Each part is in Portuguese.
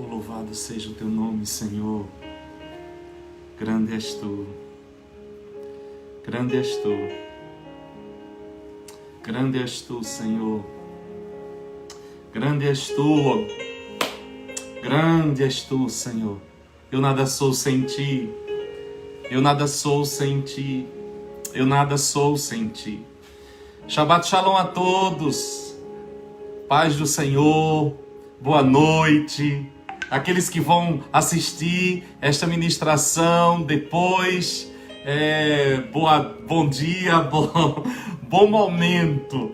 Oh, louvado seja o teu nome, Senhor. Grande és tu. Grande és tu. Grande és tu, Senhor. Grande és tu. Grande és tu, Senhor. Eu nada sou sem ti. Eu nada sou sem ti. Eu nada sou sem ti. Shabbat Shalom a todos. Paz do Senhor. Boa noite. Aqueles que vão assistir esta ministração depois, bom dia, bom momento,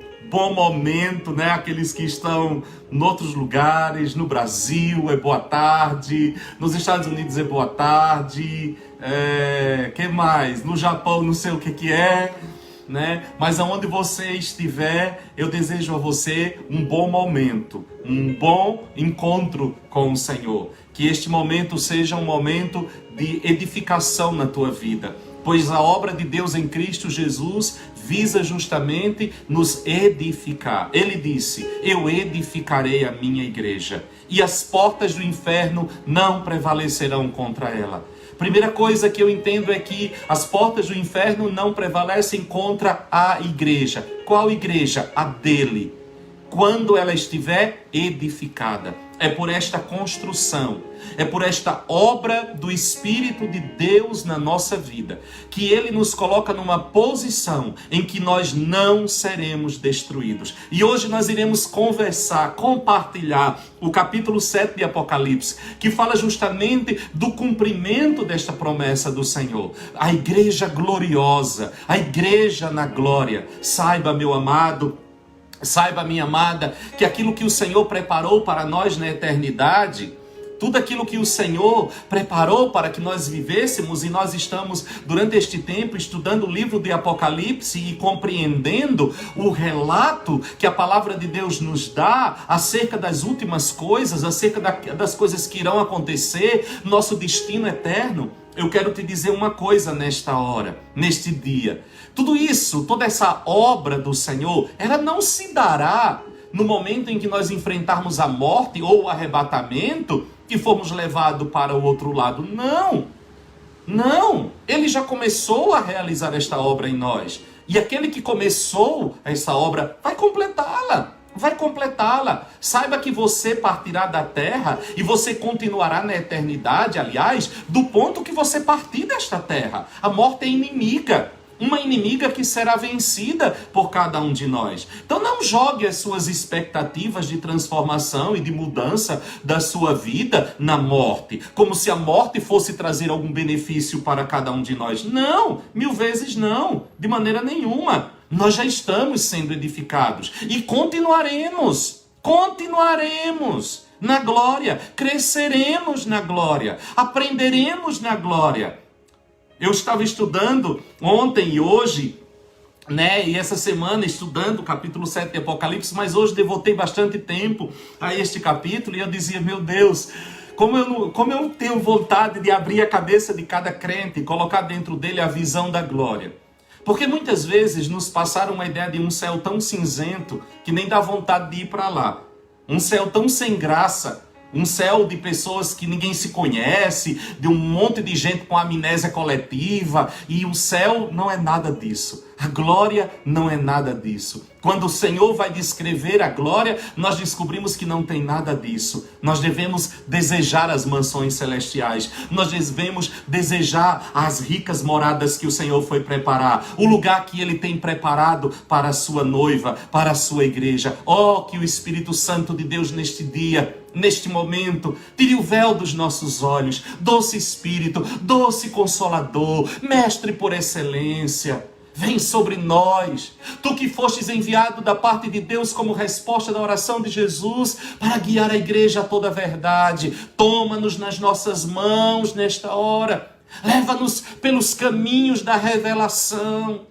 né? Aqueles que estão em outros lugares, no Brasil é boa tarde, nos Estados Unidos é boa tarde, que mais? No Japão não sei o que é, né? Mas aonde você estiver, eu desejo a você um bom momento, um bom encontro com o Senhor. Que este momento seja um momento de edificação na tua vida, pois a obra de Deus em Cristo Jesus visa justamente nos edificar. Ele disse: eu edificarei a minha igreja, e as portas do inferno não prevalecerão contra ela. Primeira coisa que eu entendo é que as portas do inferno não prevalecem contra a igreja. Qual igreja? A dele. Quando ela estiver edificada. É por esta construção, é por esta obra do Espírito de Deus na nossa vida, que Ele nos coloca numa posição em que nós não seremos destruídos. E hoje nós iremos conversar, compartilhar o capítulo 7 de Apocalipse, que fala justamente do cumprimento desta promessa do Senhor. A igreja gloriosa, a igreja na glória. Saiba, meu amado, saiba, minha amada, que aquilo que o Senhor preparou para nós na eternidade, tudo aquilo que o Senhor preparou para que nós vivêssemos, e nós estamos durante este tempo estudando o livro de Apocalipse e compreendendo o relato que a palavra de Deus nos dá acerca das últimas coisas, acerca das coisas que irão acontecer, nosso destino eterno. Eu quero te dizer uma coisa nesta hora, neste dia. Tudo isso, toda essa obra do Senhor, ela não se dará no momento em que nós enfrentarmos a morte ou o arrebatamento e formos levados para o outro lado. Não. Ele já começou a realizar esta obra em nós. E aquele que começou essa obra vai completá-la. Saiba que você partirá da terra e você continuará na eternidade, aliás, do ponto que você partir desta terra. A morte é inimiga. Uma inimiga que será vencida por cada um de nós. Então não jogue as suas expectativas de transformação e de mudança da sua vida na morte, como se a morte fosse trazer algum benefício para cada um de nós. Não, 1000 vezes não, de maneira nenhuma. Nós já estamos sendo edificados e continuaremos na glória, cresceremos na glória, aprenderemos na glória. Eu estava estudando ontem e hoje, né, e essa semana estudando o capítulo 7 de Apocalipse, mas hoje devotei bastante tempo a este capítulo e eu dizia: meu Deus, como eu tenho vontade de abrir a cabeça de cada crente e colocar dentro dele a visão da glória. Porque muitas vezes nos passaram uma ideia de um céu tão cinzento que nem dá vontade de ir para lá. Um céu tão sem graça. Um céu de pessoas que ninguém se conhece, de um monte de gente com amnésia coletiva. E o céu não é nada disso. A glória não é nada disso. Quando o Senhor vai descrever a glória, nós descobrimos que não tem nada disso. Nós devemos desejar as mansões celestiais. Nós devemos desejar as ricas moradas que o Senhor foi preparar. O lugar que Ele tem preparado para a sua noiva, para a sua igreja. Oh, que o Espírito Santo de Deus neste dia, neste momento, tire o véu dos nossos olhos. Doce Espírito, doce Consolador, Mestre por excelência. Vem sobre nós, tu que fostes enviado da parte de Deus como resposta da oração de Jesus para guiar a igreja a toda a verdade. Toma-nos nas nossas mãos nesta hora, leva-nos pelos caminhos da revelação.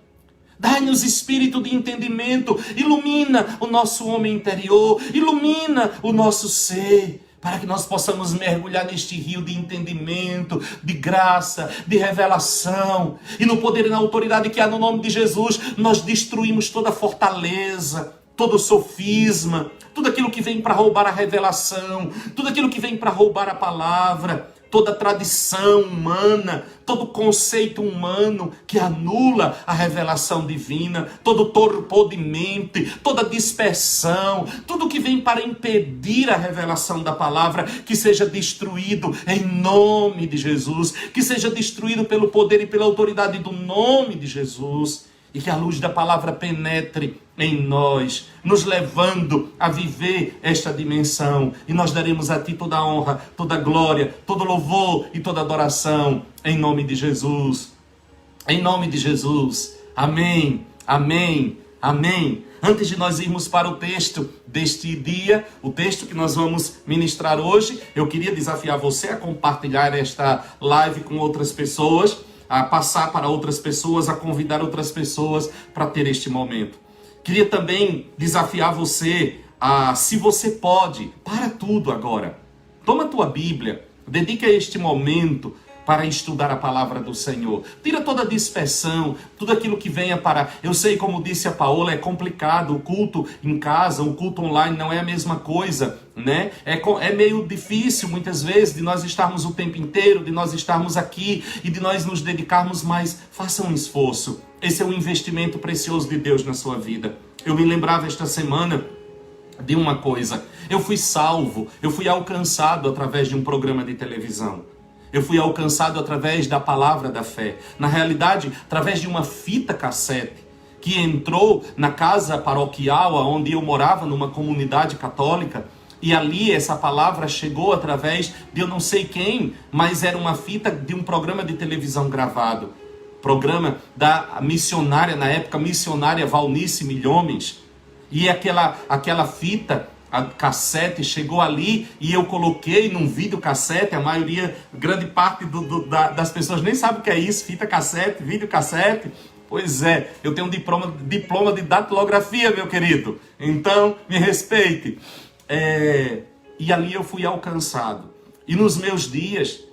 Dai-nos espírito de entendimento, ilumina o nosso homem interior, ilumina o nosso ser, para que nós possamos mergulhar neste rio de entendimento, de graça, de revelação. E no poder e na autoridade que há no nome de Jesus, nós destruímos toda fortaleza, todo sofisma, tudo aquilo que vem para roubar a revelação, tudo aquilo que vem para roubar a palavra, toda tradição humana, todo conceito humano que anula a revelação divina, todo torpor de mente, toda dispersão, tudo que vem para impedir a revelação da palavra, que seja destruído em nome de Jesus, que seja destruído pelo poder e pela autoridade do nome de Jesus, e que a luz da palavra penetre em nós, nos levando a viver esta dimensão. E nós daremos a Ti toda a honra, toda a glória, todo louvor e toda adoração, em nome de Jesus. Em nome de Jesus. Amém, amém, amém. Antes de nós irmos para o texto deste dia, o texto que nós vamos ministrar hoje, eu queria desafiar você a compartilhar esta live com outras pessoas, a passar para outras pessoas, a convidar outras pessoas para ter este momento. Queria também desafiar você a, se você pode, para tudo agora. Toma a tua Bíblia, dedica este momento para estudar a palavra do Senhor. Tira toda a dispersão, tudo aquilo que venha para... Eu sei, como disse a Paola, é complicado, o culto em casa, o culto online não é a mesma coisa, né? É meio difícil, muitas vezes, de nós estarmos o tempo inteiro, de nós estarmos aqui e de nós nos dedicarmos, mas faça um esforço. Esse é um investimento precioso de Deus na sua vida. Eu me lembrava esta semana de uma coisa. Eu fui salvo, eu fui alcançado através de um programa de televisão. Eu fui alcançado através da palavra da fé. Na realidade, através de uma fita cassete que entrou na casa paroquial onde eu morava, numa comunidade católica. E ali essa palavra chegou através de eu não sei quem, mas era uma fita de um programa de televisão gravado. Programa da missionária, na época missionária Valnice Milhomens. E aquela fita... a cassete chegou ali e eu coloquei num videocassete. A maioria, grande parte das pessoas nem sabe o que é isso, fita cassete, videocassete. Pois é, eu tenho um diploma de datilografia, meu querido. Então, me respeite. E ali eu fui alcançado. E nos meus dias,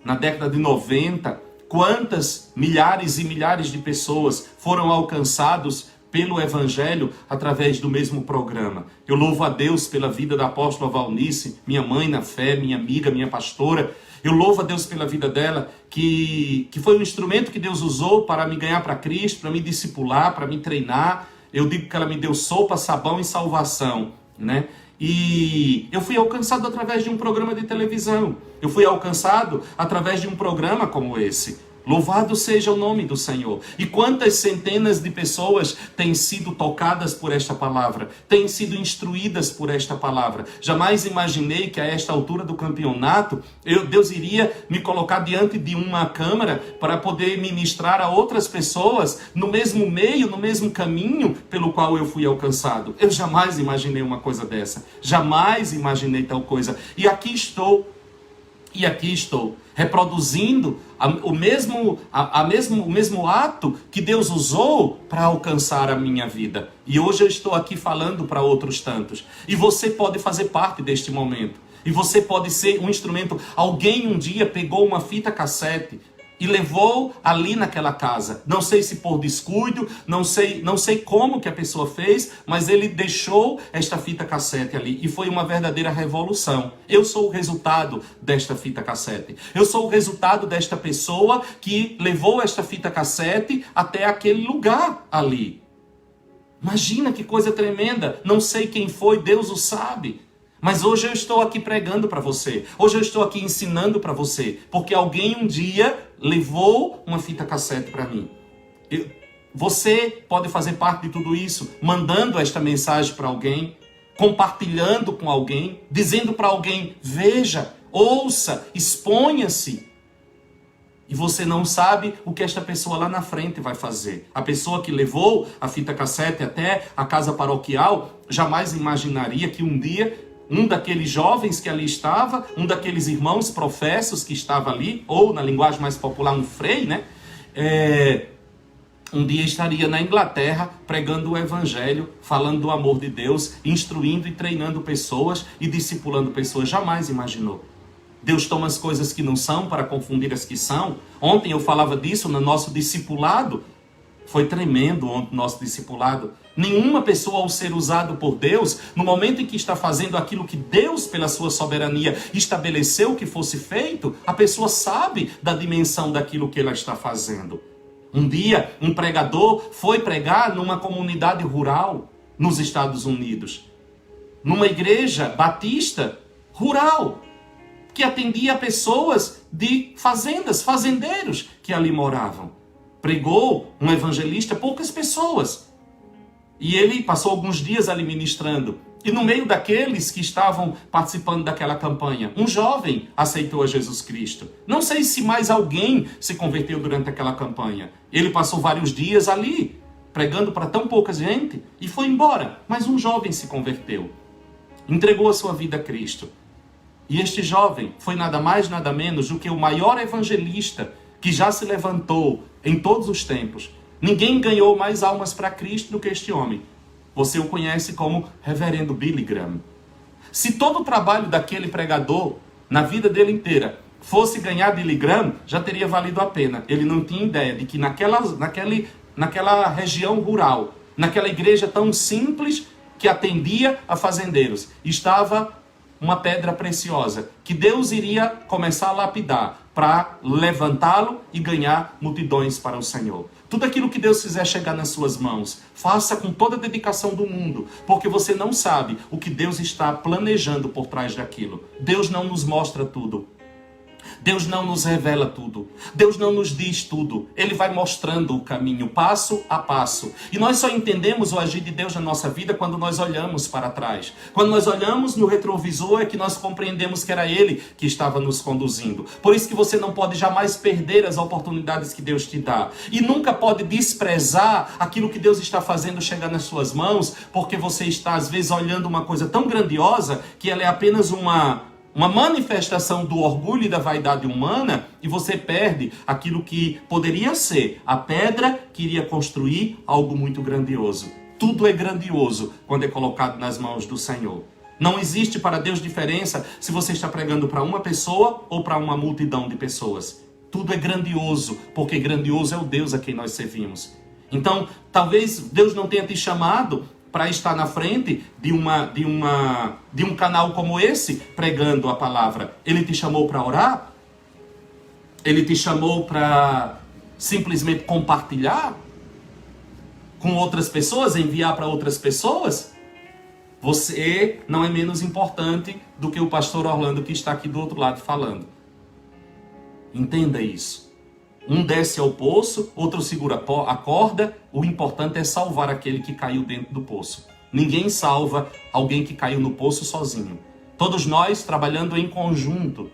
na década de 90, quantas milhares e milhares de pessoas foram alcançados pelo Evangelho através do mesmo programa. Eu louvo a Deus pela vida da apóstola Valnice, minha mãe na fé, minha amiga, minha pastora. Eu louvo a Deus pela vida dela, que foi um instrumento que Deus usou para me ganhar para Cristo, para me discipular, para me treinar. Eu digo que ela me deu sopa, sabão e salvação, né? E eu fui alcançado através de um programa de televisão. Eu fui alcançado através de um programa como esse. Louvado seja o nome do Senhor. E quantas centenas de pessoas têm sido tocadas por esta palavra, têm sido instruídas por esta palavra. Jamais imaginei que a esta altura do campeonato, Deus iria me colocar diante de uma câmara para poder ministrar a outras pessoas no mesmo meio, no mesmo caminho pelo qual eu fui alcançado. Eu jamais imaginei uma coisa dessa. Jamais imaginei tal coisa. E aqui estou, reproduzindo o mesmo ato que Deus usou para alcançar a minha vida. E hoje eu estou aqui falando para outros tantos. E você pode fazer parte deste momento. E você pode ser um instrumento. Alguém um dia pegou uma fita cassete e levou ali naquela casa. Não sei se por descuido, não sei como que a pessoa fez, mas ele deixou esta fita cassete ali. E foi uma verdadeira revolução. Eu sou o resultado desta fita cassete. Eu sou o resultado desta pessoa que levou esta fita cassete até aquele lugar ali. Imagina que coisa tremenda. Não sei quem foi, Deus o sabe. Mas hoje eu estou aqui pregando para você. Hoje eu estou aqui ensinando para você. Porque alguém um dia levou uma fita cassete para mim. Você pode fazer parte de tudo isso, mandando esta mensagem para alguém, compartilhando com alguém, dizendo para alguém, veja, ouça, exponha-se. E você não sabe o que esta pessoa lá na frente vai fazer. A pessoa que levou a fita cassete até a casa paroquial jamais imaginaria que um dia um daqueles jovens que ali estava, um daqueles irmãos professos que estava ali, ou na linguagem mais popular, um frei, né? Um dia estaria na Inglaterra pregando o Evangelho, falando do amor de Deus, instruindo e treinando pessoas e discipulando pessoas. Jamais imaginou. Deus toma as coisas que não são para confundir as que são. Ontem eu falava disso no nosso discipulado. Foi tremendo ontem o nosso discipulado. Nenhuma pessoa, ao ser usado por Deus, no momento em que está fazendo aquilo que Deus, pela sua soberania, estabeleceu que fosse feito, a pessoa sabe da dimensão daquilo que ela está fazendo. Um dia, um pregador foi pregar numa comunidade rural nos Estados Unidos, numa igreja batista rural, que atendia pessoas de fazendas, fazendeiros que ali moravam. Pregou um evangelista, poucas pessoas. E ele passou alguns dias ali ministrando. E no meio daqueles que estavam participando daquela campanha, um jovem aceitou a Jesus Cristo. Não sei se mais alguém se converteu durante aquela campanha. Ele passou vários dias ali, pregando para tão pouca gente, e foi embora. Mas um jovem se converteu. Entregou a sua vida a Cristo. E este jovem foi nada mais, nada menos do que o maior evangelista que já se levantou em todos os tempos. Ninguém ganhou mais almas para Cristo do que este homem. Você o conhece como Reverendo Billy Graham. Se todo o trabalho daquele pregador, na vida dele inteira, fosse ganhar Billy Graham, já teria valido a pena. Ele não tinha ideia de que naquela região rural, naquela igreja tão simples que atendia a fazendeiros, estava uma pedra preciosa que Deus iria começar a lapidar para levantá-lo e ganhar multidões para o Senhor. Tudo aquilo que Deus fizer chegar nas suas mãos, faça com toda a dedicação do mundo, porque você não sabe o que Deus está planejando por trás daquilo. Deus não nos mostra tudo. Deus não nos revela tudo. Deus não nos diz tudo. Ele vai mostrando o caminho, passo a passo. E nós só entendemos o agir de Deus na nossa vida quando nós olhamos para trás. Quando nós olhamos no retrovisor é que nós compreendemos que era Ele que estava nos conduzindo. Por isso que você não pode jamais perder as oportunidades que Deus te dá. E nunca pode desprezar aquilo que Deus está fazendo chegar nas suas mãos, porque você está às vezes olhando uma coisa tão grandiosa que ela é apenas uma manifestação do orgulho e da vaidade humana, e você perde aquilo que poderia ser a pedra que iria construir algo muito grandioso. Tudo é grandioso quando é colocado nas mãos do Senhor. Não existe para Deus diferença se você está pregando para uma pessoa ou para uma multidão de pessoas. Tudo é grandioso, porque grandioso é o Deus a quem nós servimos. Então, talvez Deus não tenha te chamado para estar na frente de um canal como esse, pregando a palavra. Ele te chamou para orar? Ele te chamou para simplesmente compartilhar com outras pessoas, enviar para outras pessoas? Você não é menos importante do que o pastor Orlando que está aqui do outro lado falando. Entenda isso. Um desce ao poço, outro segura a corda. O importante é salvar aquele que caiu dentro do poço. Ninguém salva alguém que caiu no poço sozinho. Todos nós, trabalhando em conjunto,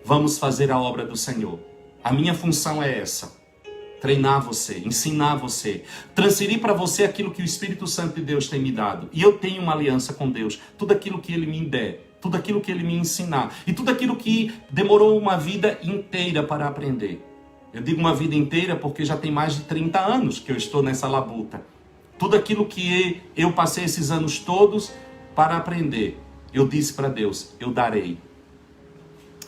vamos fazer a obra do Senhor. A minha função é essa: treinar você, ensinar você, transferir para você aquilo que o Espírito Santo de Deus tem me dado. E eu tenho uma aliança com Deus. Tudo aquilo que Ele me der, tudo aquilo que Ele me ensinar, e tudo aquilo que demorou uma vida inteira para aprender. Eu digo uma vida inteira porque já tem mais de 30 anos que eu estou nessa labuta. Tudo aquilo que eu passei esses anos todos para aprender, eu disse para Deus: eu darei.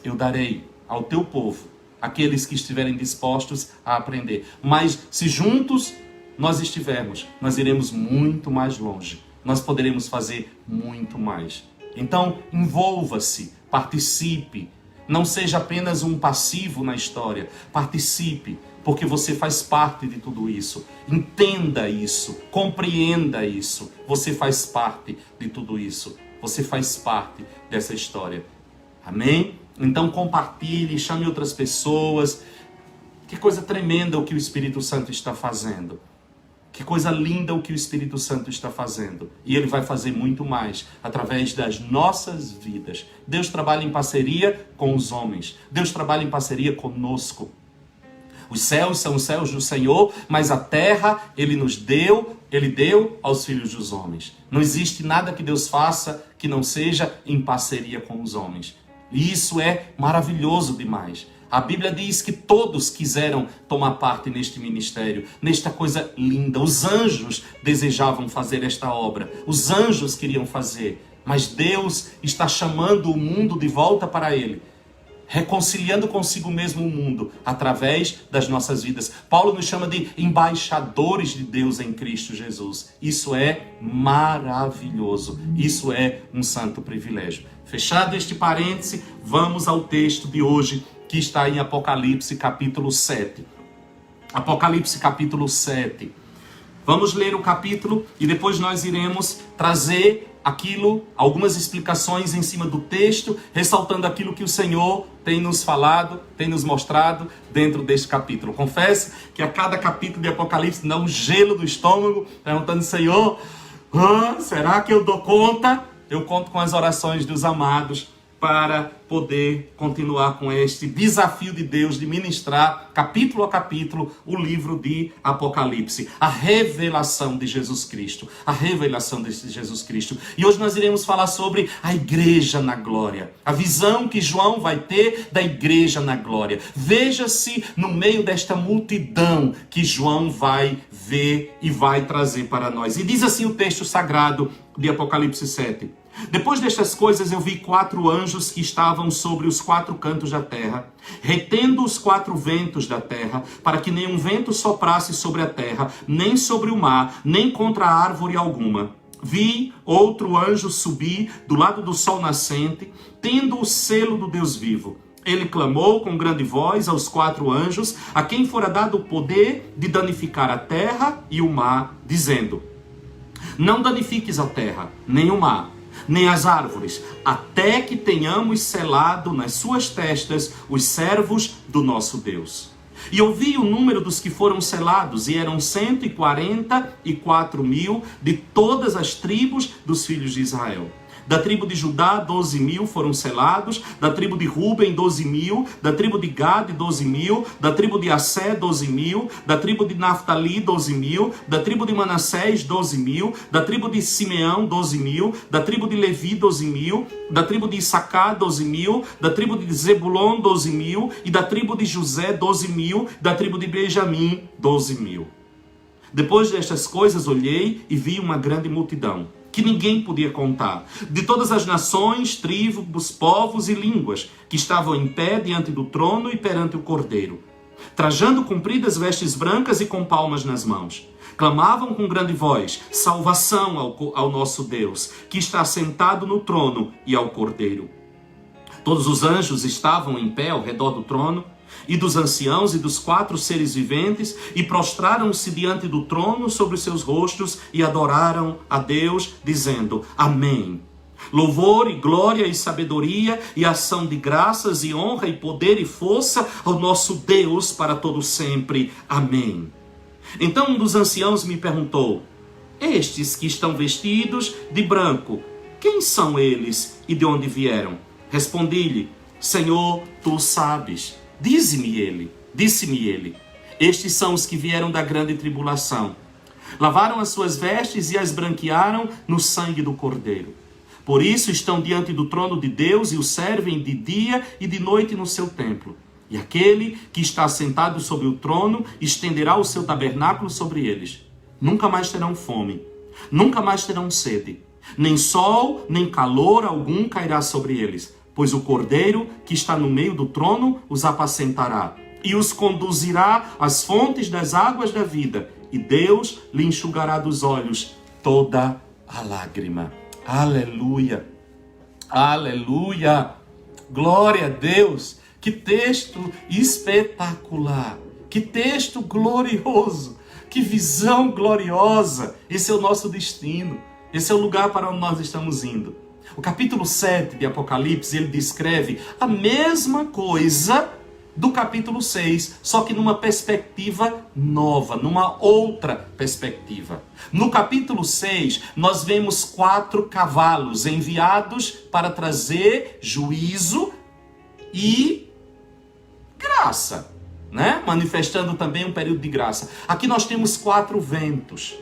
Eu darei ao teu povo, aqueles que estiverem dispostos a aprender. Mas se juntos nós estivermos, nós iremos muito mais longe. Nós poderemos fazer muito mais. Então, envolva-se, participe. Não seja apenas um passivo na história. Participe, porque você faz parte de tudo isso. Entenda isso, compreenda isso. Você faz parte de tudo isso. Você faz parte dessa história. Amém? Então compartilhe, chame outras pessoas. Que coisa tremenda o que o Espírito Santo está fazendo. Que coisa linda o que o Espírito Santo está fazendo. E Ele vai fazer muito mais através das nossas vidas. Deus trabalha em parceria com os homens. Deus trabalha em parceria conosco. Os céus são os céus do Senhor, mas a terra Ele deu aos filhos dos homens. Não existe nada que Deus faça que não seja em parceria com os homens. E isso é maravilhoso demais. A Bíblia diz que todos quiseram tomar parte neste ministério, nesta coisa linda. Os anjos desejavam fazer esta obra. Os anjos queriam fazer. Mas Deus está chamando o mundo de volta para Ele. reconciliando consigo mesmo o mundo através das nossas vidas. Paulo nos chama de embaixadores de Deus em Cristo Jesus. Isso é maravilhoso. Isso é um santo privilégio. Fechado este parêntese, vamos ao texto de hoje, que está em Apocalipse capítulo 7. Apocalipse capítulo 7. Vamos ler o capítulo e depois nós iremos trazer algumas explicações em cima do texto, ressaltando aquilo que o Senhor tem nos falado, tem nos mostrado dentro deste capítulo. Confesso que a cada capítulo de Apocalipse dá um gelo no estômago, perguntando, Senhor, será que eu dou conta? Eu conto com as orações dos amados para poder continuar com este desafio de Deus de ministrar, capítulo a capítulo, o livro de Apocalipse. A revelação de Jesus Cristo. A revelação de Jesus Cristo. E hoje nós iremos falar sobre a igreja na glória. A visão que João vai ter da igreja na glória. Veja-se no meio desta multidão que João vai ver e vai trazer para nós. E diz assim o texto sagrado de Apocalipse 7. Depois destas coisas eu vi 4 anjos que estavam sobre os 4 cantos da terra, retendo os 4 ventos da terra, para que nenhum vento soprasse sobre a terra, nem sobre o mar, nem contra árvore alguma. Vi outro anjo subir do lado do sol nascente, tendo o selo do Deus vivo. Ele clamou com grande voz aos 4 anjos, a quem fora dado o poder de danificar a terra e o mar, dizendo: não danifiques a terra, nem o mar, nem as árvores, até que tenhamos selado nas suas testas os servos do nosso Deus. E ouvi o número dos que foram selados, e eram 144.000 de todas as tribos dos filhos de Israel. Da tribo de Judá, 12.000 foram selados. Da tribo de Ruben, 12.000. Da tribo de Gade, 12.000. Da tribo de Assé, 12.000. Da tribo de Naftali, 12.000. Da tribo de Manassés, 12.000. Da tribo de Simeão, 12.000. Da tribo de Levi, 12.000. Da tribo de Issacar, 12.000. Da tribo de Zebulon, 12.000. E da tribo de José, 12.000. Da tribo de Benjamim, 12.000. Depois destas coisas olhei e vi uma grande multidão, que ninguém podia contar, de todas as nações, tribos, povos e línguas, que estavam em pé diante do trono e perante o Cordeiro, trajando compridas vestes brancas e com palmas nas mãos. Clamavam com grande voz: salvação ao nosso Deus, que está sentado no trono, e ao Cordeiro. Todos os anjos estavam em pé ao redor do trono, e dos anciãos e dos 4 seres viventes, e prostraram-se diante do trono sobre os seus rostos, e adoraram a Deus, dizendo: Amém. Louvor e glória e sabedoria e ação de graças e honra e poder e força ao nosso Deus para todo sempre. Amém. Então um dos anciãos me perguntou: estes que estão vestidos de branco, quem são eles e de onde vieram? Respondi-lhe: Senhor, tu sabes. Disse-me ele, estes são os que vieram da grande tribulação. Lavaram as suas vestes e as branquearam no sangue do Cordeiro. Por isso estão diante do trono de Deus e o servem de dia e de noite no seu templo. E aquele que está sentado sobre o trono estenderá o seu tabernáculo sobre eles. Nunca mais terão fome, nunca mais terão sede. Nem sol, nem calor algum cairá sobre eles, pois o Cordeiro que está no meio do trono os apacentará e os conduzirá às fontes das águas da vida, e Deus lhe enxugará dos olhos toda a lágrima. Aleluia! Aleluia! Glória a Deus! Que texto espetacular! Que texto glorioso! Que visão gloriosa! Esse é o nosso destino. Esse é o lugar para onde nós estamos indo. O capítulo 7 de Apocalipse, ele descreve a mesma coisa do capítulo 6, só que numa perspectiva nova, numa outra perspectiva. No capítulo 6, nós vemos 4 cavalos enviados para trazer juízo e graça, né? Manifestando também um período de graça. Aqui nós temos 4 ventos,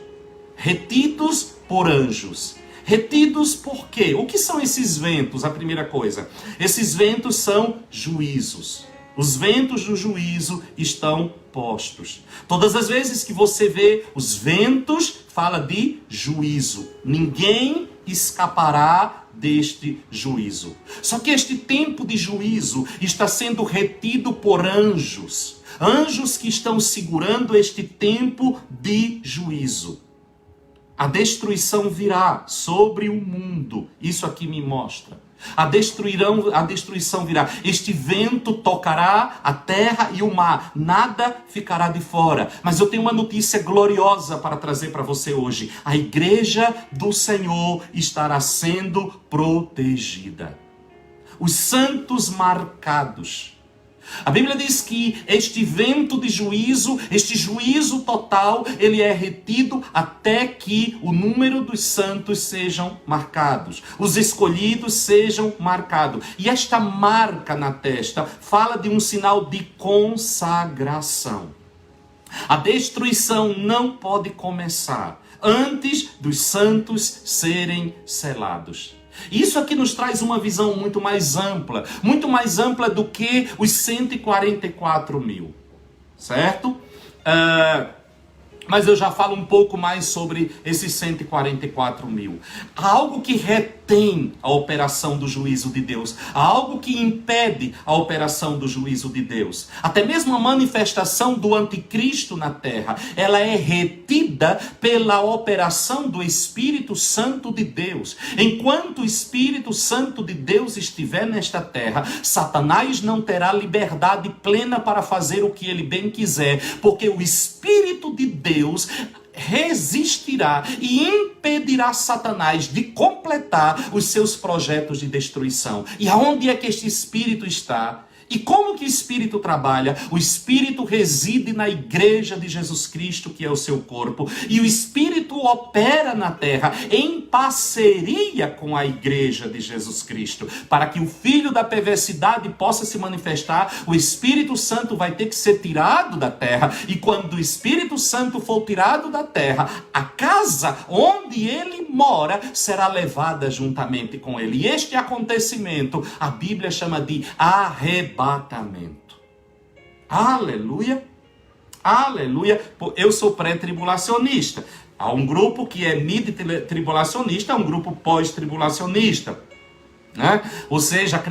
retidos por anjos. Retidos por quê? O que são esses ventos? A primeira coisa, esses ventos são juízos. Os ventos do juízo estão postos. Todas as vezes que você vê os ventos, fala de juízo. Ninguém escapará deste juízo. Só que este tempo de juízo está sendo retido por anjos. Anjos que estão segurando este tempo de juízo. A destruição virá sobre o mundo. Isso aqui me mostra. A destruição virá. Este vento tocará a terra e o mar. Nada ficará de fora. Mas eu tenho uma notícia gloriosa para trazer para você hoje. A igreja do Senhor estará sendo protegida. Os santos marcados. A Bíblia diz que este vento de juízo, este juízo total, ele é retido até que o número dos santos sejam marcados. Os escolhidos sejam marcados. E esta marca na testa fala de um sinal de consagração. A destruição não pode começar antes dos santos serem selados. Isso aqui nos traz uma visão muito mais ampla do que os 144 mil, certo? Mas eu já falo um pouco mais sobre esses 144 mil. Há algo que retém a operação do juízo de Deus. Há algo que impede a operação do juízo de Deus. Até mesmo a manifestação do anticristo na terra, ela é retida pela operação do Espírito Santo de Deus. Enquanto o Espírito Santo de Deus estiver nesta terra, Satanás não terá liberdade plena para fazer o que ele bem quiser, porque o Espírito de Deus resistirá e impedirá Satanás de completar os seus projetos de destruição. E aonde é que este Espírito está? E como que o Espírito trabalha? O Espírito reside na igreja de Jesus Cristo, que é o seu corpo. E o Espírito opera na terra em parceria com a igreja de Jesus Cristo. Para que o filho da perversidade possa se manifestar, o Espírito Santo vai ter que ser tirado da terra. E quando o Espírito Santo for tirado da terra, a casa onde ele mora será levada juntamente com ele. E este acontecimento, a Bíblia chama de arrebatamento. Aleluia, aleluia. Eu sou pré-tribulacionista. Há um grupo que é mid-tribulacionista, há um grupo pós-tribulacionista, né? Ou seja,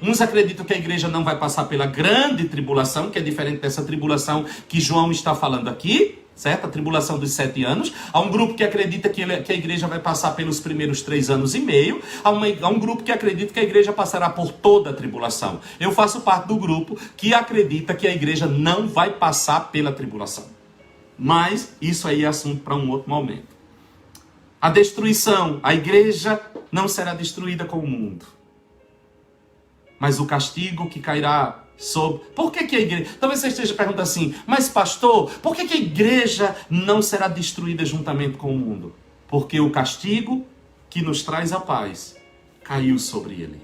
uns acreditam que a igreja não vai passar pela grande tribulação, que é diferente dessa tribulação que João está falando aqui, certo? A tribulação dos 7 anos. Há um grupo que acredita que a igreja vai passar pelos primeiros 3 anos e meio. Há um grupo que acredita que a igreja passará por toda a tribulação. Eu faço parte do grupo que acredita que a igreja não vai passar pela tribulação. Mas isso aí é assunto para um outro momento. A destruição, a igreja não será destruída com o mundo. Mas o castigo que cairá sobre... Por que a igreja... Talvez você esteja perguntando assim, mas pastor, por que a igreja não será destruída juntamente com o mundo? Porque o castigo que nos traz a paz caiu sobre ele.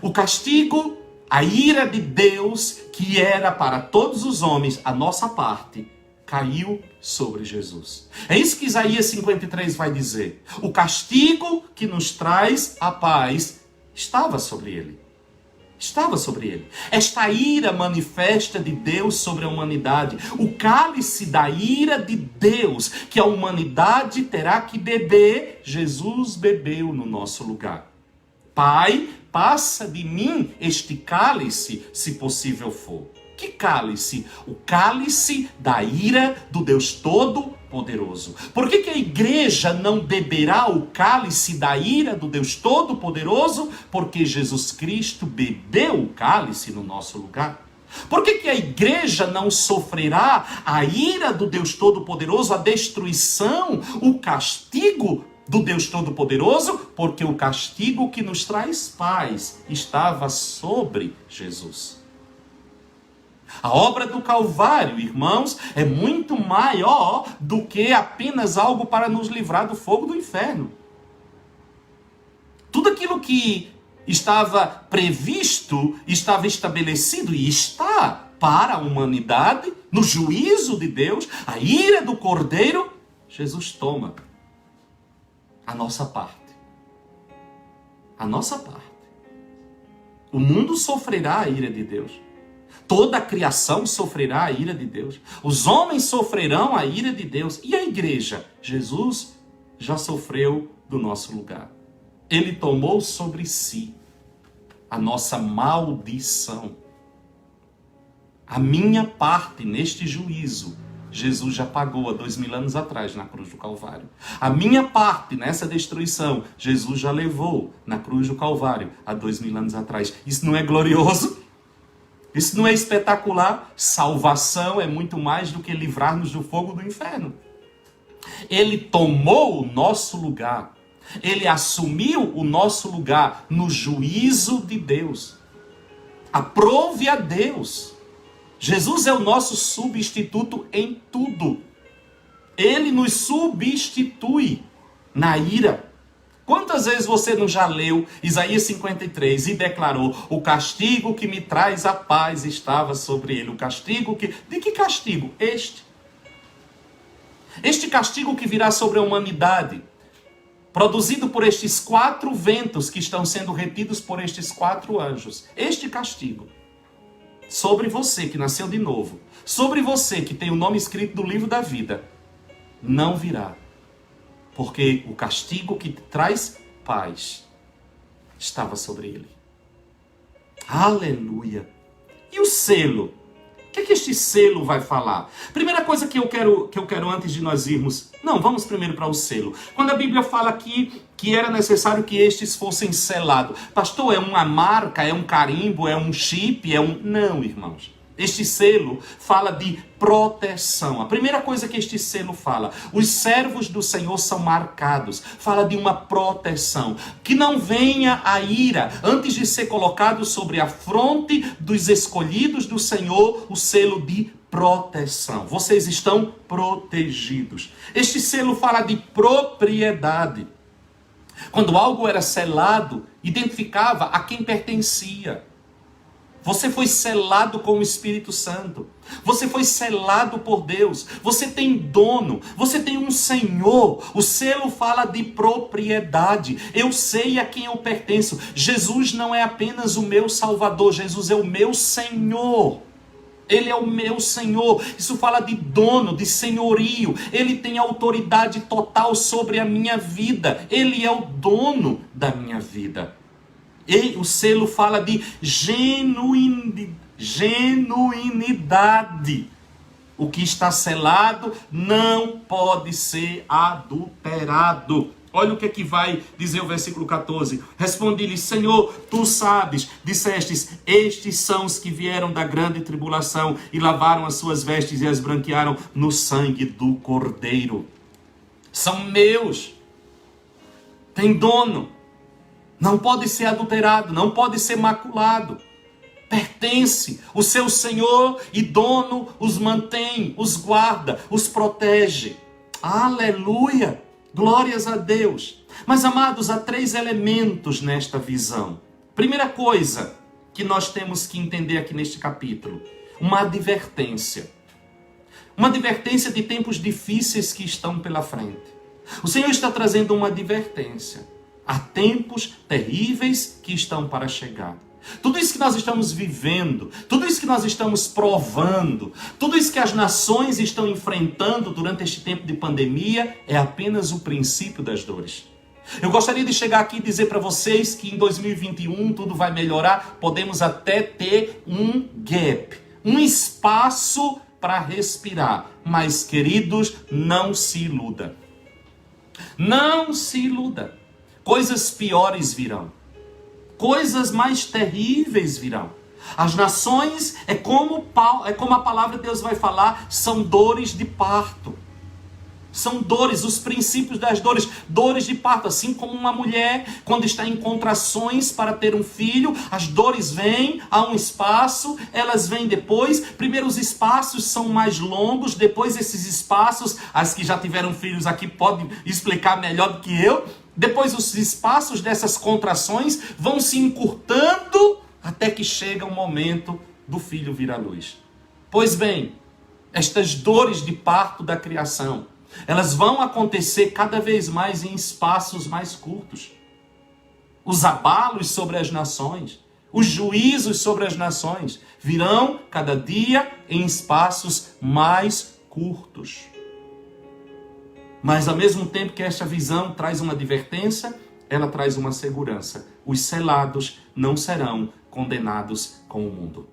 O castigo, a ira de Deus, que era para todos os homens, a nossa parte, caiu sobre Jesus. É isso que Isaías 53 vai dizer. O castigo que nos traz a paz estava sobre ele. Estava sobre ele. Esta ira manifesta de Deus sobre a humanidade. O cálice da ira de Deus que a humanidade terá que beber, Jesus bebeu no nosso lugar. Pai, passa de mim este cálice, se possível for. Que cálice? O cálice da ira do Deus Todo-Poderoso. Por que a igreja não beberá o cálice da ira do Deus Todo-Poderoso? Porque Jesus Cristo bebeu o cálice no nosso lugar. Por que a igreja não sofrerá a ira do Deus Todo-Poderoso, a destruição, o castigo do Deus Todo-Poderoso? Porque o castigo que nos traz paz estava sobre Jesus. A obra do Calvário, irmãos, é muito maior do que apenas algo para nos livrar do fogo do inferno. Tudo aquilo que estava previsto, estava estabelecido e está para a humanidade, no juízo de Deus, a ira do Cordeiro, Jesus toma a nossa parte. A nossa parte. O mundo sofrerá a ira de Deus. Toda a criação sofrerá a ira de Deus. Os homens sofrerão a ira de Deus. E a igreja? Jesus já sofreu do nosso lugar. Ele tomou sobre si a nossa maldição. A minha parte neste juízo, Jesus já pagou há 2000 anos atrás na cruz do Calvário. A minha parte nessa destruição, Jesus já levou na cruz do Calvário há 2000 anos atrás. Isso não é glorioso? Isso não é espetacular? Salvação é muito mais do que livrar-nos do fogo do inferno. Ele tomou o nosso lugar. Ele assumiu o nosso lugar no juízo de Deus. Aprove a Deus. Jesus é o nosso substituto em tudo. Ele nos substitui na ira. Quantas vezes você não já leu Isaías 53 e declarou: o castigo que me traz a paz estava sobre ele. O castigo que... De que castigo? Este castigo que virá sobre a humanidade, produzido por estes 4 ventos que estão sendo retidos por estes 4 anjos. Este castigo sobre você que nasceu de novo, sobre você que tem o nome escrito do livro da vida, não virá. Porque o castigo que traz paz estava sobre ele. Aleluia! E o selo? O que é que este selo vai falar? Primeira coisa que eu quero antes de nós irmos... Não, vamos primeiro para o selo. Quando a Bíblia fala aqui que era necessário que estes fossem selados. Pastor, é uma marca, é um carimbo, é um chip, é um... Não, irmãos. Este selo fala de proteção. A primeira coisa que este selo fala, os servos do Senhor são marcados. Fala de uma proteção. Que não venha a ira, antes de ser colocado sobre a fronte dos escolhidos do Senhor, o selo de proteção. Vocês estão protegidos. Este selo fala de propriedade. Quando algo era selado, identificava a quem pertencia. Você foi selado com o Espírito Santo. Você foi selado por Deus. Você tem dono. Você tem um Senhor. O selo fala de propriedade. Eu sei a quem eu pertenço. Jesus não é apenas o meu Salvador. Jesus é o meu Senhor. Ele é o meu Senhor. Isso fala de dono, de senhorio. Ele tem autoridade total sobre a minha vida. Ele é o dono da minha vida. E o selo fala de genuinidade. O que está selado não pode ser adulterado. Olha o que é que vai dizer o versículo 14. Respondi-lhe: Senhor, tu sabes, dissestes, estes são os que vieram da grande tribulação e lavaram as suas vestes e as branquearam no sangue do Cordeiro. São meus. Tem dono. Não pode ser adulterado, não pode ser maculado. Pertence. O seu Senhor e dono os mantém, os guarda, os protege. Aleluia! Glórias a Deus. Mas, amados, há 3 elementos nesta visão. Primeira coisa que nós temos que entender aqui neste capítulo. Uma advertência. Uma advertência de tempos difíceis que estão pela frente. O Senhor está trazendo uma advertência. Há tempos terríveis que estão para chegar. Tudo isso que nós estamos vivendo, tudo isso que nós estamos provando, tudo isso que as nações estão enfrentando durante este tempo de pandemia é apenas o princípio das dores. Eu gostaria de chegar aqui e dizer para vocês que em 2021 tudo vai melhorar. Podemos até ter um gap, um espaço para respirar. Mas, queridos, não se iluda. Não se iluda. Coisas piores virão. Coisas mais terríveis virão. As nações, é como a palavra de Deus vai falar, são dores de parto. São dores, os princípios das dores. Dores de parto, assim como uma mulher, quando está em contrações para ter um filho, as dores vêm, há um espaço, elas vêm depois. Primeiro os espaços são mais longos, depois esses espaços, as que já tiveram filhos aqui podem explicar melhor do que eu. Depois os espaços dessas contrações vão se encurtando até que chega o momento do filho vir à luz. Pois bem, estas dores de parto da criação, elas vão acontecer cada vez mais em espaços mais curtos. Os abalos sobre as nações, os juízos sobre as nações virão cada dia em espaços mais curtos. Mas ao mesmo tempo que esta visão traz uma advertência, ela traz uma segurança. Os selados não serão condenados com o mundo.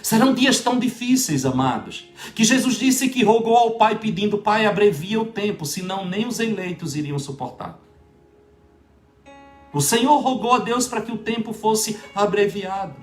Serão dias tão difíceis, amados, que Jesus disse que rogou ao Pai pedindo: Pai, abrevia o tempo, senão nem os eleitos iriam suportar. O Senhor rogou a Deus para que o tempo fosse abreviado,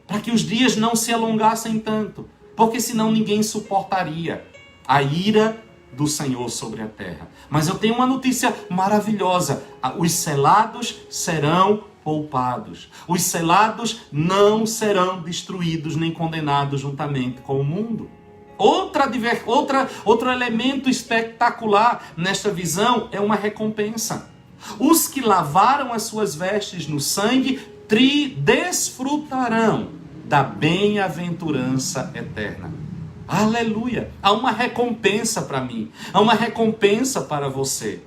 para que os dias não se alongassem tanto, porque senão ninguém suportaria a ira do Senhor sobre a terra. Mas eu tenho uma notícia maravilhosa: os selados serão poupados. Os selados não serão destruídos nem condenados juntamente com o mundo. Outro elemento espetacular nesta visão é uma recompensa. Os que lavaram as suas vestes no sangue desfrutarão da bem-aventurança eterna. Aleluia! Há uma recompensa para mim, há uma recompensa para você.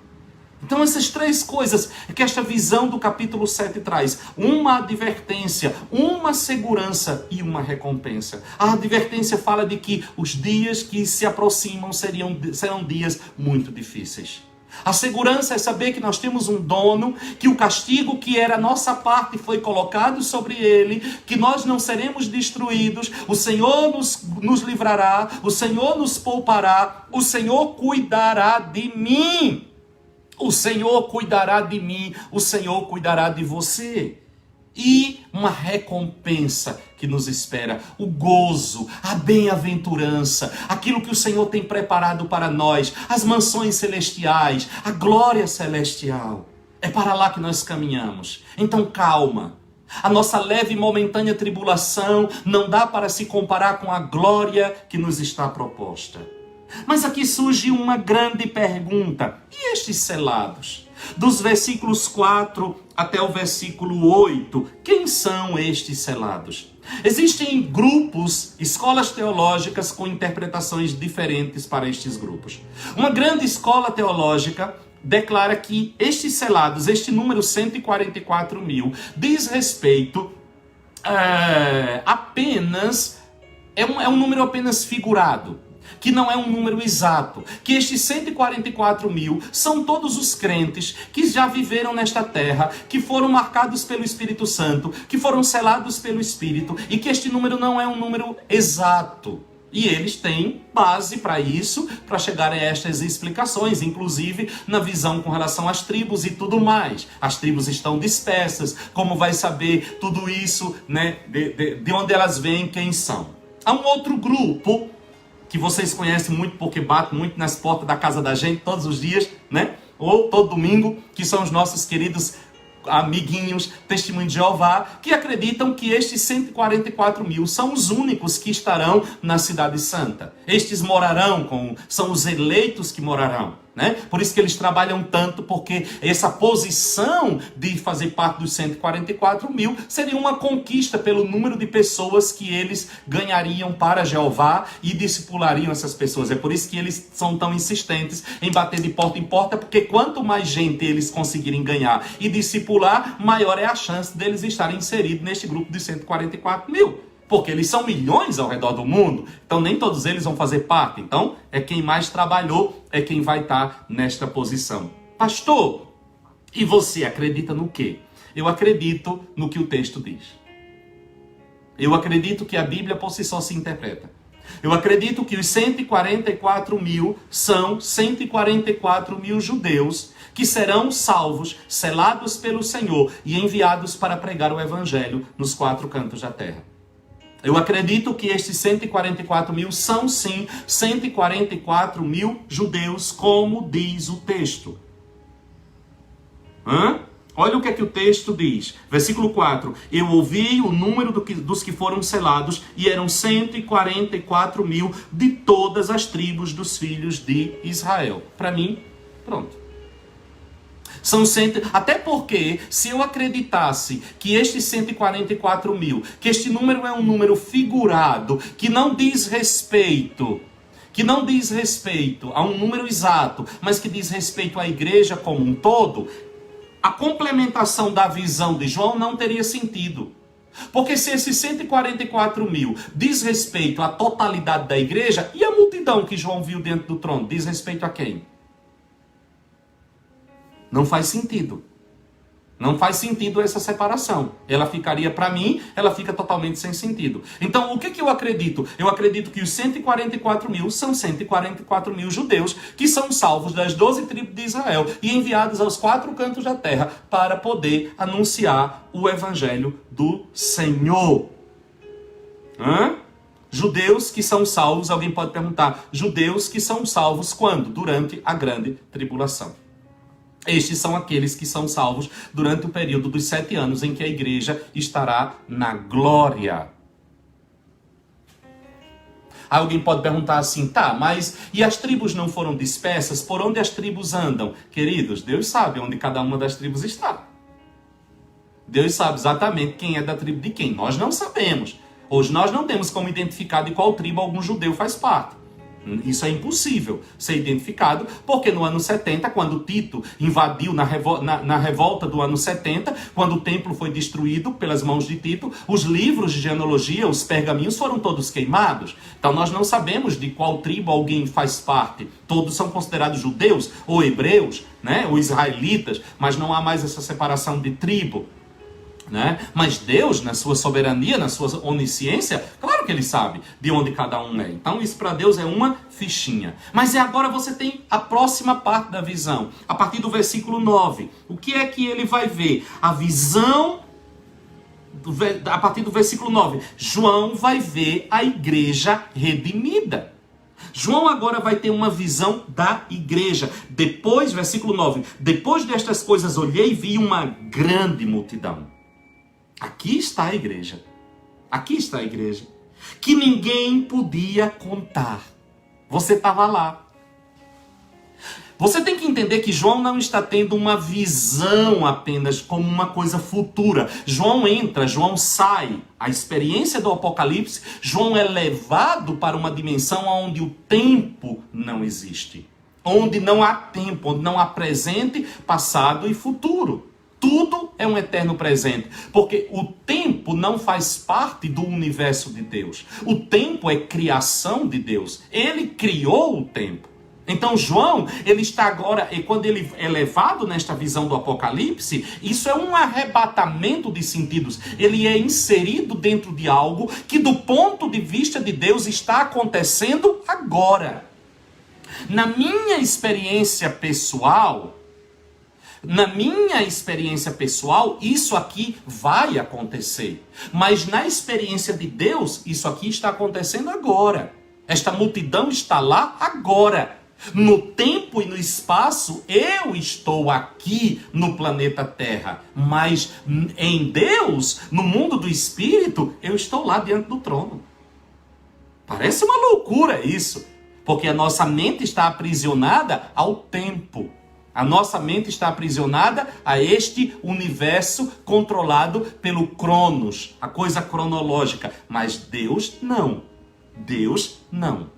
Então essas três coisas que esta visão do capítulo 7 traz: uma advertência, uma segurança e uma recompensa. A advertência fala de que os dias que se aproximam serão dias muito difíceis. A segurança é saber que nós temos um dono, que o castigo que era a nossa parte foi colocado sobre ele, que nós não seremos destruídos, o Senhor nos livrará, o Senhor nos poupará, o Senhor cuidará de mim. O Senhor cuidará de mim, o Senhor cuidará de você. E uma recompensa que nos espera, o gozo, a bem-aventurança, aquilo que o Senhor tem preparado para nós, as mansões celestiais, a glória celestial. É para lá que nós caminhamos. Então calma. A nossa leve e momentânea tribulação não dá para se comparar com a glória que nos está proposta. Mas aqui surge uma grande pergunta: e estes selados? Dos versículos 4 até o versículo 8, quem são estes selados? Existem grupos, escolas teológicas com interpretações diferentes para estes grupos. Uma grande escola teológica declara que estes selados, este número 144 mil, diz respeito apenas, é um número apenas figurado, que não é um número exato, que estes 144 mil são todos os crentes que já viveram nesta terra, que foram marcados pelo Espírito Santo, que foram selados pelo Espírito, e que este número não é um número exato. E eles têm base para isso, para chegar a estas explicações, inclusive na visão com relação às tribos e tudo mais. As tribos estão dispersas, como vai saber tudo isso, né? De onde elas vêm, quem são. Há um outro grupo que vocês conhecem muito porque bate muito nas portas da casa da gente todos os dias, né? Ou todo domingo, que são os nossos queridos amiguinhos Testemunho de Jeová, que acreditam que estes 144 mil são os únicos que estarão na Cidade Santa. Estes morarão, são os eleitos que morarão, né? Por isso que eles trabalham tanto, porque essa posição de fazer parte dos 144 mil seria uma conquista pelo número de pessoas que eles ganhariam para Jeová e discipulariam essas pessoas. É por isso que eles são tão insistentes em bater de porta em porta, porque quanto mais gente eles conseguirem ganhar e discipular, maior é a chance deles estarem inseridos neste grupo de 144 mil. Porque eles são milhões ao redor do mundo, então nem todos eles vão fazer parte. Então, é quem mais trabalhou, é quem vai estar nesta posição. Pastor, e você acredita no quê? Eu acredito no que o texto diz. Eu acredito que a Bíblia por si só se interpreta. Eu acredito que os 144 mil são 144 mil judeus que serão salvos, selados pelo Senhor e enviados para pregar o Evangelho nos 4 cantos da terra. Eu acredito que estes 144 mil são sim 144 mil judeus, como diz o texto. Olha o que é que o texto diz. Versículo 4. Eu ouvi o número dos que foram selados e eram 144 mil de todas as tribos dos filhos de Israel. Para mim, pronto. Até porque, se eu acreditasse que estes 144 mil, que este número é um número figurado, que não diz respeito a um número exato, mas que diz respeito à igreja como um todo, a complementação da visão de João não teria sentido. Porque se esses 144 mil diz respeito à totalidade da igreja, e a multidão que João viu dentro do trono, diz respeito a quem? Não faz sentido. Não faz sentido essa separação. Ela ficaria, para mim, ela fica totalmente sem sentido. Então, o que eu acredito? Eu acredito que os 144 mil são 144 mil judeus que são salvos das 12 tribos de Israel e enviados aos 4 cantos da terra para poder anunciar o evangelho do Senhor. Judeus que são salvos, alguém pode perguntar, judeus que são salvos quando? Durante a grande tribulação. Estes são aqueles que são salvos durante o período dos 7 anos em que a igreja estará na glória. Alguém pode perguntar assim, tá, mas e as tribos não foram dispersas? Por onde as tribos andam? Queridos, Deus sabe onde cada uma das tribos está. Deus sabe exatamente quem é da tribo de quem. Nós não sabemos. Hoje nós não temos como identificar de qual tribo algum judeu faz parte. Isso é impossível ser identificado, porque no ano 70, quando Tito invadiu na revolta do ano 70, quando o templo foi destruído pelas mãos de Tito, os livros de genealogia, os pergaminhos foram todos queimados. Então nós não sabemos de qual tribo alguém faz parte. Todos são considerados judeus ou hebreus, né? Ou israelitas, mas não há mais essa separação de tribo. Né? Mas Deus, na sua soberania, na sua onisciência, claro que Ele sabe de onde cada um é. Então isso para Deus é uma fichinha. Mas agora você tem a próxima parte da visão. A partir do versículo 9. O que é que ele vai ver? A visão, a partir do versículo 9. João vai ver a igreja redimida. João agora vai ter uma visão da igreja. Depois, versículo 9. Depois destas coisas olhei e vi uma grande multidão. Aqui está a igreja. Aqui está a igreja. Que ninguém podia contar. Você estava lá. Você tem que entender que João não está tendo uma visão apenas como uma coisa futura. João entra, João sai. A experiência do Apocalipse, João é levado para uma dimensão onde o tempo não existe. Onde não há tempo, onde não há presente, passado e futuro. Tudo é um eterno presente, porque o tempo não faz parte do universo de Deus. O tempo é criação de Deus. Ele criou o tempo. Então João, ele está agora, e quando ele é levado nesta visão do Apocalipse, isso é um arrebatamento de sentidos. Ele é inserido dentro de algo que do ponto de vista de Deus está acontecendo agora. Na minha experiência pessoal, isso aqui vai acontecer. Mas na experiência de Deus, isso aqui está acontecendo agora. Esta multidão está lá agora. No tempo e no espaço, eu estou aqui no planeta Terra. Mas em Deus, no mundo do Espírito, eu estou lá diante do trono. Parece uma loucura isso. Porque a nossa mente está aprisionada ao tempo. A nossa mente está aprisionada a este universo controlado pelo Cronos, a coisa cronológica. Mas Deus não. Deus não.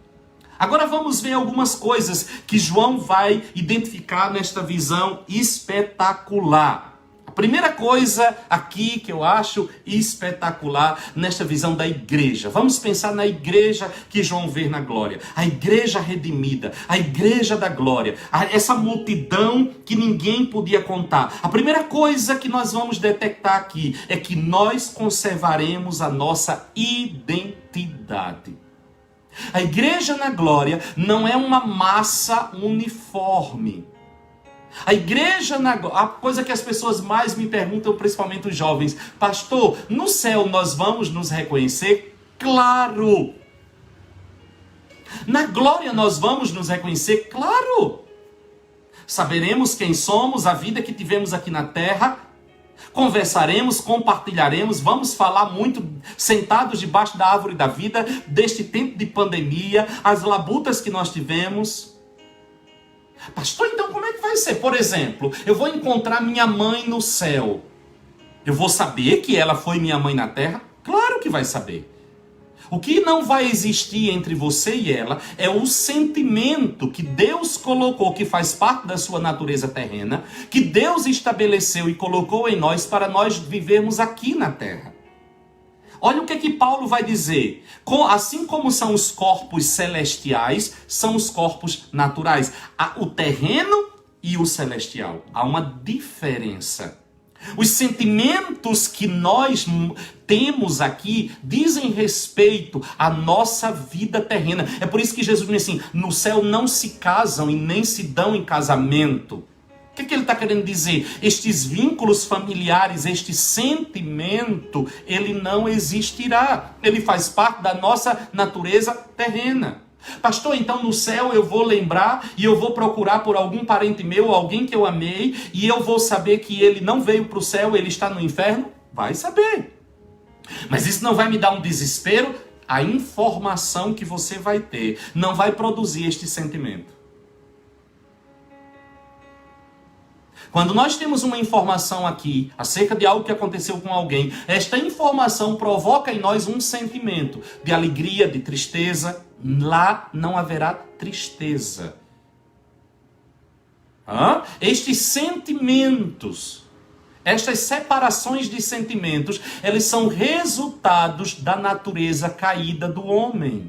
Agora vamos ver algumas coisas que João vai identificar nesta visão espetacular. A primeira coisa aqui que eu acho espetacular nesta visão da igreja. Vamos pensar na igreja que João vê na glória. A igreja redimida, a igreja da glória. Essa multidão que ninguém podia contar. A primeira coisa que nós vamos detectar aqui é que nós conservaremos a nossa identidade. A igreja na glória não é uma massa uniforme. A igreja na glória, a coisa que as pessoas mais me perguntam, principalmente os jovens, pastor, no céu nós vamos nos reconhecer? Claro! Na glória nós vamos nos reconhecer? Claro! Saberemos quem somos, a vida que tivemos aqui na terra, conversaremos, compartilharemos, vamos falar muito sentados debaixo da árvore da vida, deste tempo de pandemia, as labutas que nós tivemos. Pastor, então como é que vai ser? Por exemplo, eu vou encontrar minha mãe no céu. Eu vou saber que ela foi minha mãe na terra? Claro que vai saber. O que não vai existir entre você e ela é o sentimento que Deus colocou, que faz parte da sua natureza terrena, que Deus estabeleceu e colocou em nós para nós vivermos aqui na terra. Olha o que Paulo vai dizer. Assim como são os corpos celestiais, são os corpos naturais. O terreno e o celestial. Há uma diferença. Os sentimentos que nós temos aqui dizem respeito à nossa vida terrena. É por isso que Jesus diz assim, no céu não se casam e nem se dão em casamento. O que ele está querendo dizer? Estes vínculos familiares, este sentimento, ele não existirá. Ele faz parte da nossa natureza terrena. Pastor, então no céu eu vou lembrar e eu vou procurar por algum parente meu, alguém que eu amei, e eu vou saber que ele não veio para o céu, ele está no inferno? Vai saber. Mas isso não vai me dar um desespero? A informação que você vai ter não vai produzir este sentimento. Quando nós temos uma informação aqui acerca de algo que aconteceu com alguém, esta informação provoca em nós um sentimento de alegria, de tristeza. Lá não haverá tristeza. Estes sentimentos, estas separações de sentimentos, eles são resultados da natureza caída do homem.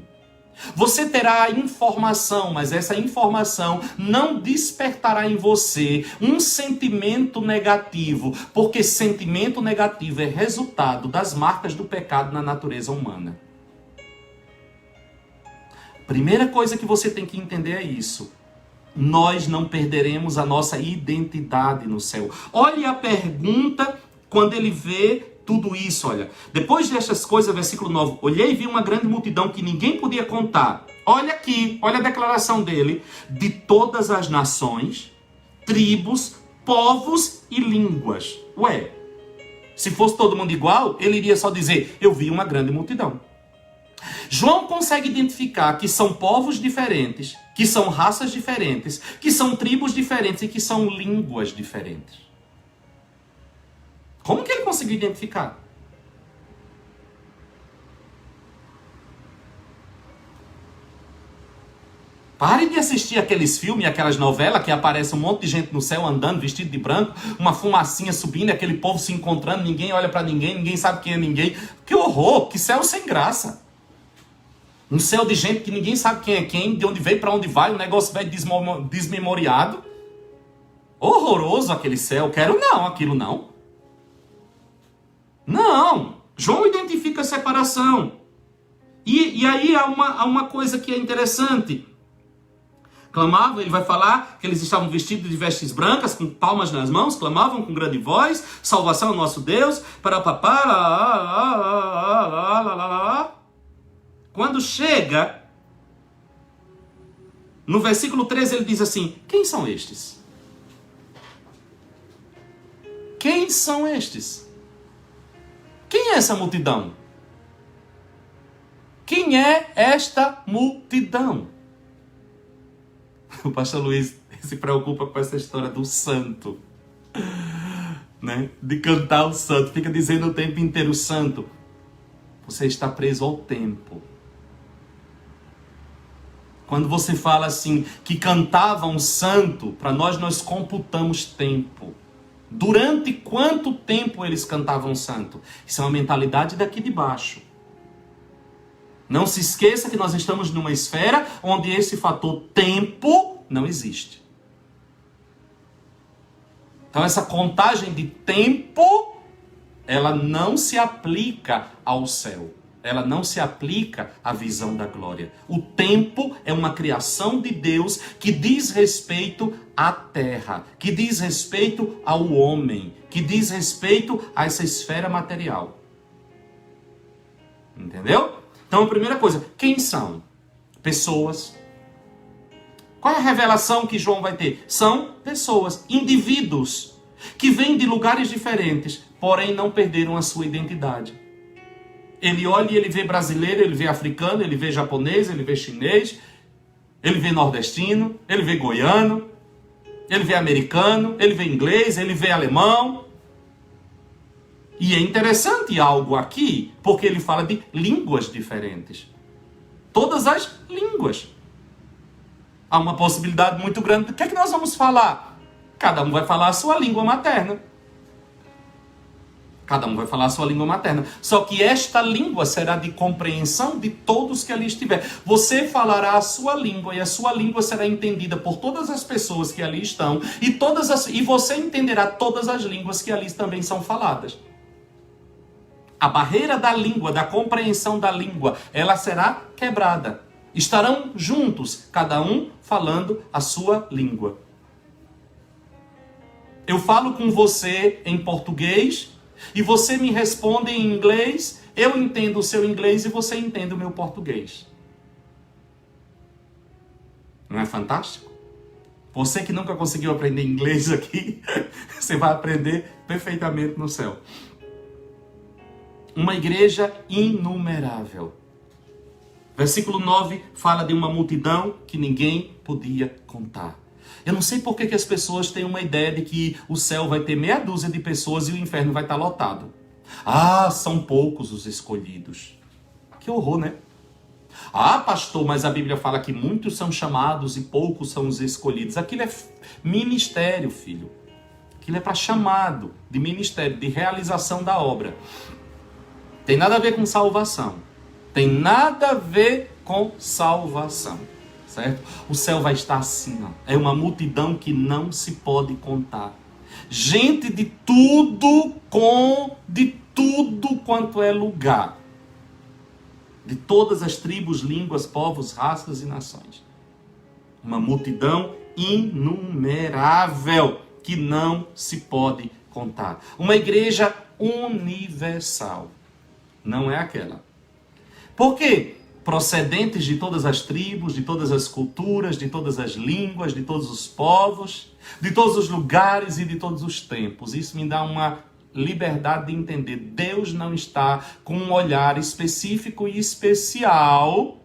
Você terá a informação, mas essa informação não despertará em você um sentimento negativo, porque sentimento negativo é resultado das marcas do pecado na natureza humana. Primeira coisa que você tem que entender é isso. Nós não perderemos a nossa identidade no céu. Olha a pergunta quando ele vê tudo isso, olha. Depois destas coisas, versículo 9. Olhei e vi uma grande multidão que ninguém podia contar. Olha aqui, olha a declaração dele. De todas as nações, tribos, povos e línguas. Ué, se fosse todo mundo igual, ele iria só dizer, eu vi uma grande multidão. João consegue identificar que são povos diferentes, que são raças diferentes, que são tribos diferentes e que são línguas diferentes. Como que ele conseguiu identificar? Pare de assistir aqueles filmes, aquelas novelas que aparece um monte de gente no céu andando, vestido de branco, uma fumacinha subindo, aquele povo se encontrando, ninguém olha pra ninguém, ninguém sabe quem é ninguém. Que horror, que céu sem graça. Um céu de gente que ninguém sabe quem é quem, de onde veio, para onde vai, o negócio vai desmemoriado. Horroroso aquele céu. Quero não, aquilo não. Não. João identifica a separação. E aí há uma coisa que é interessante. Clamavam, ele vai falar que eles estavam vestidos de vestes brancas, com palmas nas mãos, clamavam com grande voz, salvação ao nosso Deus, Quando chega, no versículo 13 ele diz assim, quem são estes? Quem são estes? Quem é essa multidão? Quem é esta multidão? O pastor Luiz se preocupa com essa história do santo, né? De cantar o santo, fica dizendo o tempo inteiro santo. Você está preso ao tempo. Quando você fala assim, que cantavam santo, para nós computamos tempo. Durante quanto tempo eles cantavam santo? Isso é uma mentalidade daqui de baixo. Não se esqueça que nós estamos numa esfera onde esse fator tempo não existe. Então essa contagem de tempo, ela não se aplica ao céu. Ela não se aplica à visão da glória. O tempo é uma criação de Deus que diz respeito à terra, que diz respeito ao homem, que diz respeito a essa esfera material. Entendeu? Então a primeira coisa, quem são? Pessoas. Qual é a revelação que João vai ter? São pessoas, indivíduos, que vêm de lugares diferentes, porém não perderam a sua identidade. Ele olha e ele vê brasileiro, ele vê africano, ele vê japonês, ele vê chinês, ele vê nordestino, ele vê goiano, ele vê americano, ele vê inglês, ele vê alemão. E é interessante algo aqui, porque ele fala de línguas diferentes. Todas as línguas. Há uma possibilidade muito grande. O que é que nós vamos falar? Cada um vai falar a sua língua materna. Cada um vai falar a sua língua materna. Só que esta língua será de compreensão de todos que ali estiver. Você falará a sua língua e a sua língua será entendida por todas as pessoas que ali estão. E você entenderá todas as línguas que ali também são faladas. A barreira da língua, da compreensão da língua, ela será quebrada. Estarão juntos, cada um falando a sua língua. Eu falo com você em português e você me responde em inglês, eu entendo o seu inglês e você entende o meu português. Não é fantástico? Você que nunca conseguiu aprender inglês aqui, você vai aprender perfeitamente no céu. Uma igreja inumerável. Versículo 9 fala de uma multidão que ninguém podia contar. Eu não sei por que as pessoas têm uma ideia de que o céu vai ter meia dúzia de pessoas e o inferno vai estar lotado. Ah, são poucos os escolhidos. Que horror, né? Ah, pastor, mas a Bíblia fala que muitos são chamados e poucos são os escolhidos. Aquilo é ministério, filho. Aquilo é para chamado de ministério, de realização da obra. Tem nada a ver com salvação. Tem nada a ver com salvação. Certo? O céu vai estar assim, ó. É uma multidão que não se pode contar. Gente de tudo quanto é lugar. De todas as tribos, línguas, povos, raças e nações. Uma multidão inumerável que não se pode contar. Uma igreja universal. Não é aquela. Por quê? Procedentes de todas as tribos, de todas as culturas, de todas as línguas, de todos os povos, de todos os lugares e de todos os tempos. Isso me dá uma liberdade de entender. Deus não está com um olhar específico e especial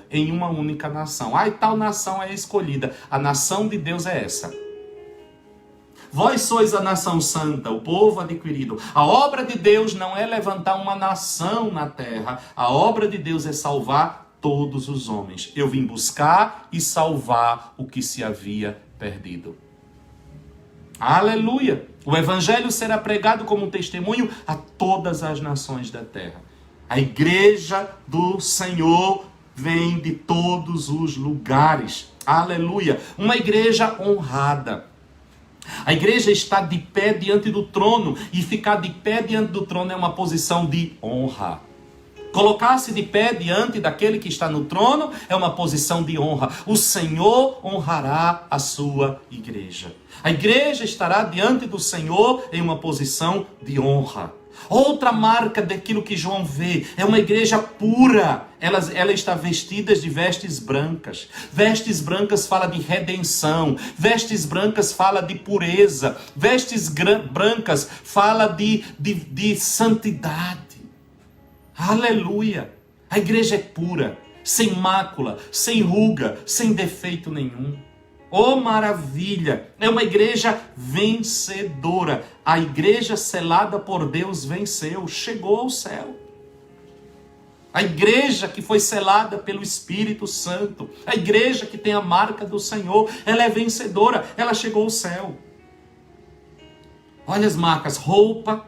em uma única nação. Ah, e tal nação é escolhida. A nação de Deus é essa. Vós sois a nação santa, o povo adquirido. A obra de Deus não é levantar uma nação na terra. A obra de Deus é salvar todos os homens. Eu vim buscar e salvar o que se havia perdido. Aleluia! O evangelho será pregado como um testemunho a todas as nações da terra. A igreja do Senhor vem de todos os lugares. Aleluia! Uma igreja honrada. A igreja está de pé diante do trono, e ficar de pé diante do trono é uma posição de honra. Colocar-se de pé diante daquele que está no trono é uma posição de honra. O Senhor honrará a sua igreja. A igreja estará diante do Senhor em uma posição de honra. Outra marca daquilo que João vê é uma igreja pura. Ela está vestida de vestes brancas. Vestes brancas fala de redenção. Vestes brancas fala de pureza. Vestes brancas fala de santidade. Aleluia! A igreja é pura, sem mácula, sem ruga, sem defeito nenhum. Oh, maravilha! É uma igreja vencedora. A igreja selada por Deus venceu, chegou ao céu. A igreja que foi selada pelo Espírito Santo, a igreja que tem a marca do Senhor, ela é vencedora, ela chegou ao céu. Olha as marcas, roupa,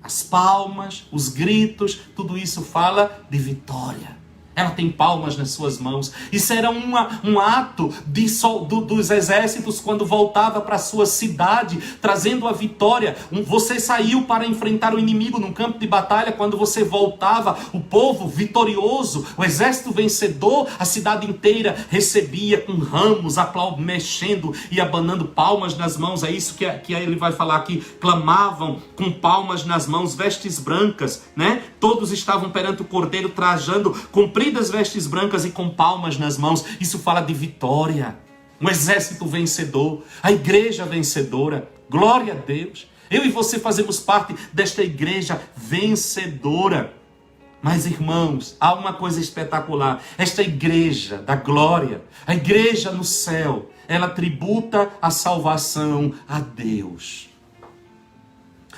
as palmas, os gritos, tudo isso fala de vitória. Ela tem palmas nas suas mãos. Isso era um ato dos exércitos quando voltava para a sua cidade, trazendo a vitória. Você saiu para enfrentar o inimigo num campo de batalha. Quando você voltava, o povo vitorioso, o exército vencedor, a cidade inteira recebia com ramos, mexendo e abanando palmas nas mãos. É isso que ele vai falar aqui. Clamavam com palmas nas mãos, vestes brancas, né? Todos estavam perante o cordeiro trajando, cumpridas vestes brancas e com palmas nas mãos. Isso fala de vitória. Um exército vencedor. A igreja vencedora. Glória a Deus. Eu e você fazemos parte desta igreja vencedora. Mas, irmãos, há uma coisa espetacular. Esta igreja da glória, a igreja no céu, ela tributa a salvação a Deus.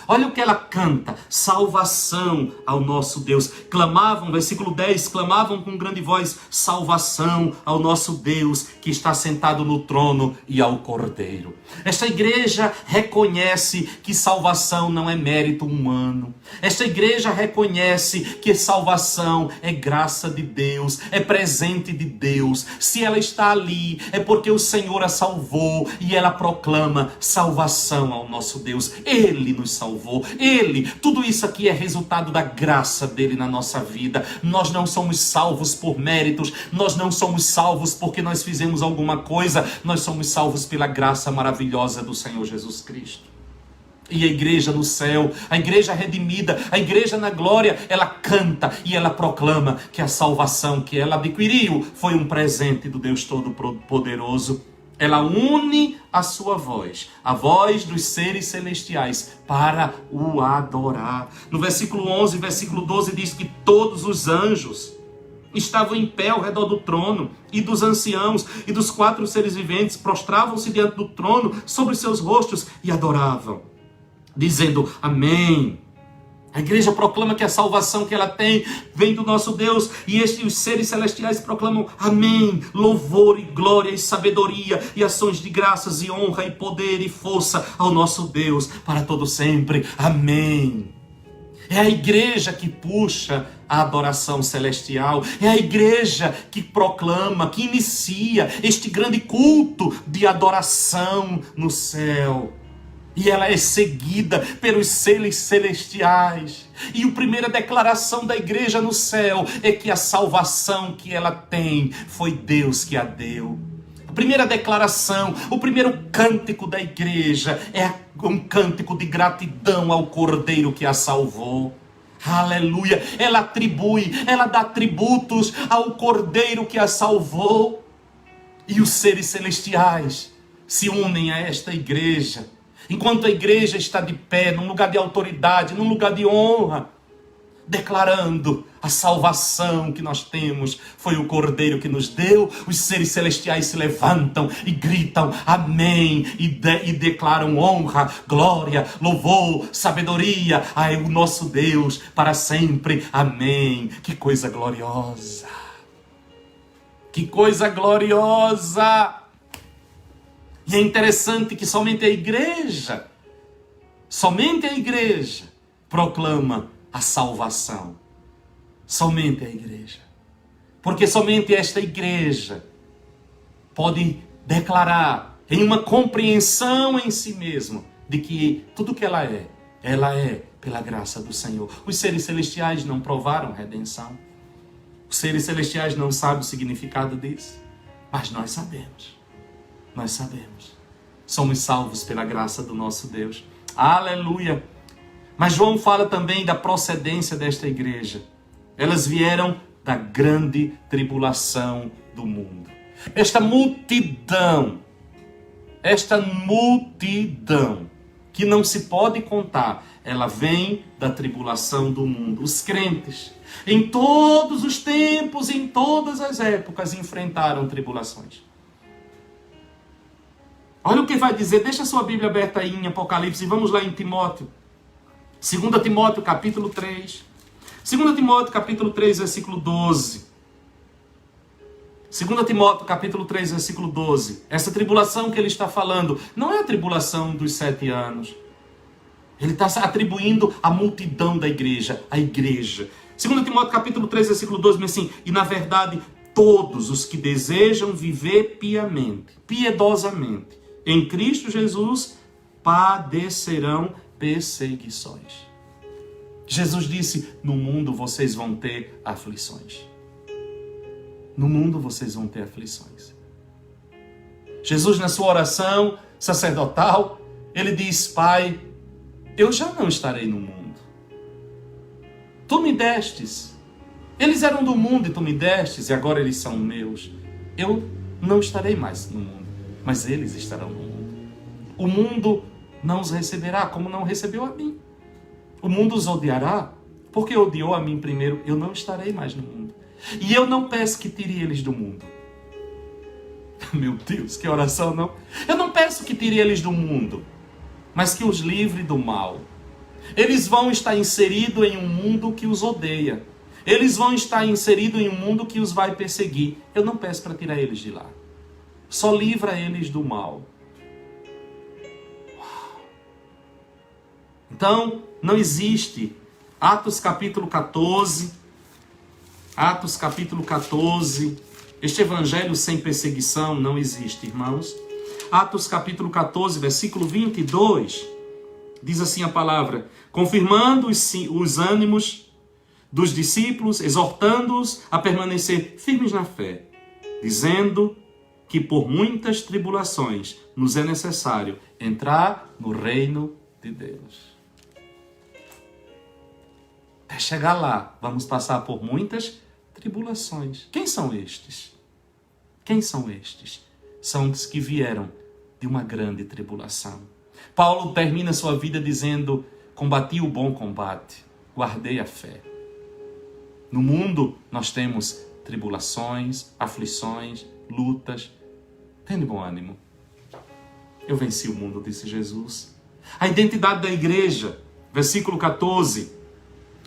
Olha o que ela canta: salvação ao nosso Deus. Clamavam, versículo 10, clamavam com grande voz: salvação ao nosso Deus que está sentado no trono e ao Cordeiro. Esta igreja reconhece que salvação não é mérito humano. Esta igreja reconhece que salvação é graça de Deus, é presente de Deus. Se ela está ali, é porque o Senhor a salvou, e ela proclama salvação ao nosso Deus. Ele nos salvou, Ele. Tudo isso aqui é resultado da graça dele na nossa vida. Nós não somos salvos por méritos, nós não somos salvos porque nós fizemos alguma coisa, nós somos salvos pela graça maravilhosa do Senhor Jesus Cristo. E a igreja no céu, a igreja redimida, a igreja na glória, ela canta e ela proclama que a salvação que ela adquiriu foi um presente do Deus Todo-Poderoso. Ela une a sua voz, a voz dos seres celestiais, para o adorar. No versículo 11, versículo 12 diz que todos os anjos estavam em pé ao redor do trono, e dos anciãos e dos 4 seres viventes prostravam-se diante do trono sobre seus rostos e adoravam, dizendo amém. A igreja proclama que a salvação que ela tem vem do nosso Deus, e os seres celestiais proclamam amém, louvor e glória e sabedoria e ações de graças e honra e poder e força ao nosso Deus para todo sempre, amém. É a igreja que puxa a adoração celestial, é a igreja que proclama, que inicia este grande culto de adoração no céu. E ela é seguida pelos seres celestiais. E a primeira declaração da igreja no céu é que a salvação que ela tem foi Deus que a deu. A primeira declaração, o primeiro cântico da igreja é um cântico de gratidão ao Cordeiro que a salvou. Aleluia! Ela atribui, ela dá tributos ao Cordeiro que a salvou. E os seres celestiais se unem a esta igreja. Enquanto a igreja está de pé, num lugar de autoridade, num lugar de honra, declarando a salvação que nós temos, foi o Cordeiro que nos deu, os seres celestiais se levantam e gritam amém, e declaram honra, glória, louvor, sabedoria ao nosso Deus para sempre, amém. Que coisa gloriosa! Que coisa gloriosa! E é interessante que somente a igreja proclama a salvação. Somente a igreja. Porque somente esta igreja pode declarar em uma compreensão em si mesma de que tudo que ela é pela graça do Senhor. Os seres celestiais não provaram redenção. Os seres celestiais não sabem o significado disso. Mas nós sabemos. Nós sabemos. Somos salvos pela graça do nosso Deus. Aleluia! Mas João fala também da procedência desta igreja. Elas vieram da grande tribulação do mundo. Esta multidão que não se pode contar, ela vem da tribulação do mundo. Os crentes, em todos os tempos, em todas as épocas, enfrentaram tribulações. Olha o que vai dizer, deixa a sua Bíblia aberta aí em Apocalipse, e vamos lá em Timóteo. 2 Timóteo, capítulo 3. 2 Timóteo, capítulo 3, versículo 12. 2 Timóteo, capítulo 3, versículo 12. Essa tribulação que ele está falando não é a tribulação dos 7 anos. Ele está atribuindo a multidão da igreja, a igreja. 2 Timóteo, capítulo 3, versículo 12, diz assim: e na verdade, todos os que desejam viver piedosamente, em Cristo Jesus, padecerão perseguições. Jesus disse, no mundo vocês vão ter aflições. No mundo vocês vão ter aflições. Jesus, na sua oração sacerdotal, ele diz, Pai, eu já não estarei no mundo. Tu me destes. Eles eram do mundo e tu me destes, e agora eles são meus. Eu não estarei mais no mundo, mas eles estarão no mundo. O mundo não os receberá como não recebeu a mim. O mundo os odiará, porque odiou a mim primeiro. Eu não estarei mais no mundo. E eu não peço que tire eles do mundo. Meu Deus, que oração, não? Eu não peço que tire eles do mundo, mas que os livre do mal. Eles vão estar inseridos em um mundo que os odeia. Eles vão estar inseridos em um mundo que os vai perseguir. Eu não peço para tirar eles de lá. Só livra eles do mal. Uau. Então, não existe. Atos capítulo 14. Atos capítulo 14. Este evangelho sem perseguição não existe, irmãos. Atos capítulo 14, versículo 22. Diz assim a palavra: confirmando os ânimos dos discípulos, exortando-os a permanecer firmes na fé, dizendo que por muitas tribulações nos é necessário entrar no reino de Deus. Até chegar lá, vamos passar por muitas tribulações. Quem são estes? Quem são estes? São os que vieram de uma grande tribulação. Paulo termina sua vida dizendo: combati o bom combate, guardei a fé. No mundo nós temos tribulações, aflições, lutas. Tem de bom ânimo. Eu venci o mundo, disse Jesus. A identidade da igreja, versículo 14.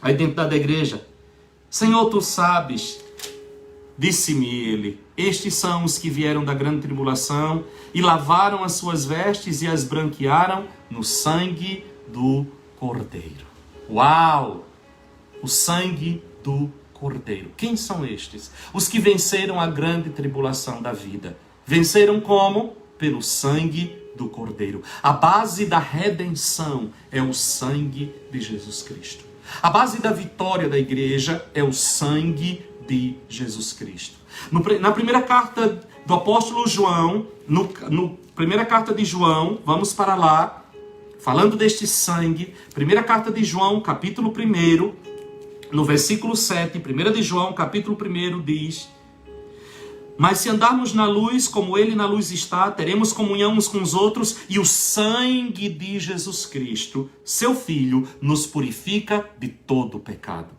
A identidade da igreja. Senhor, tu sabes, disse-me ele, estes são os que vieram da grande tribulação e lavaram as suas vestes e as branquearam no sangue do Cordeiro. Uau! O sangue do Cordeiro. Quem são estes? Os que venceram a grande tribulação da vida. Venceram como? Pelo sangue do Cordeiro. A base da redenção é o sangue de Jesus Cristo. A base da vitória da igreja é o sangue de Jesus Cristo. Na primeira carta do apóstolo João, primeira carta de João, vamos para lá, falando deste sangue, primeira carta de João, capítulo 1, no versículo 7, 1 de João, capítulo 1, diz: mas se andarmos na luz, como ele na luz está, teremos comunhão uns com os outros, e o sangue de Jesus Cristo, seu Filho, nos purifica de todo o pecado.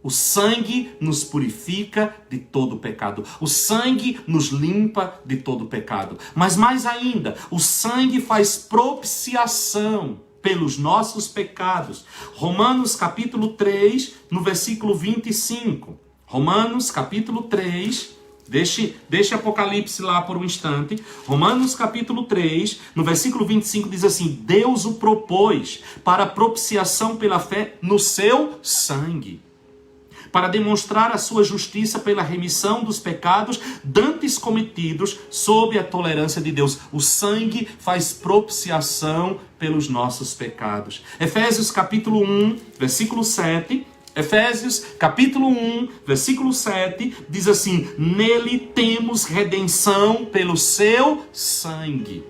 O sangue nos purifica de todo o pecado. O sangue nos limpa de todo o pecado. Mas mais ainda, o sangue faz propiciação pelos nossos pecados. Romanos capítulo 3, no versículo 25. Romanos capítulo 3, deixe Apocalipse lá por um instante. Romanos capítulo 3, no versículo 25 diz assim: Deus o propôs para propiciação pela fé no seu sangue, para demonstrar a sua justiça pela remissão dos pecados dantes cometidos sob a tolerância de Deus. O sangue faz propiciação pelos nossos pecados. Efésios capítulo 1, versículo 7. Efésios capítulo 1, versículo 7, diz assim: nele temos redenção pelo seu sangue.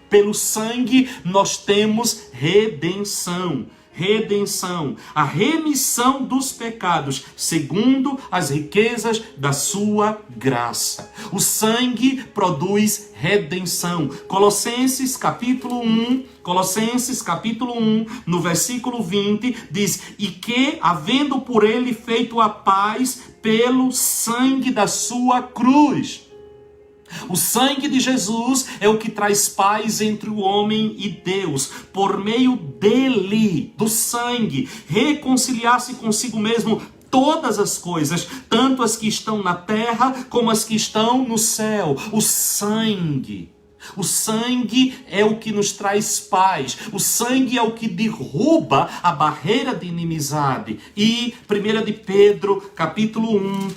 Pelo sangue nós temos redenção. Redenção, a remissão dos pecados, segundo as riquezas da sua graça. O sangue produz redenção. Colossenses capítulo 1, no versículo 20, diz: e que, havendo por ele feito a paz pelo sangue da sua cruz. O sangue de Jesus é o que traz paz entre o homem e Deus. Por meio dele, do sangue, reconciliar-se consigo mesmo todas as coisas, tanto as que estão na terra como as que estão no céu. O sangue é o que nos traz paz. O sangue é o que derruba a barreira de inimizade. E 1 de Pedro, capítulo 1,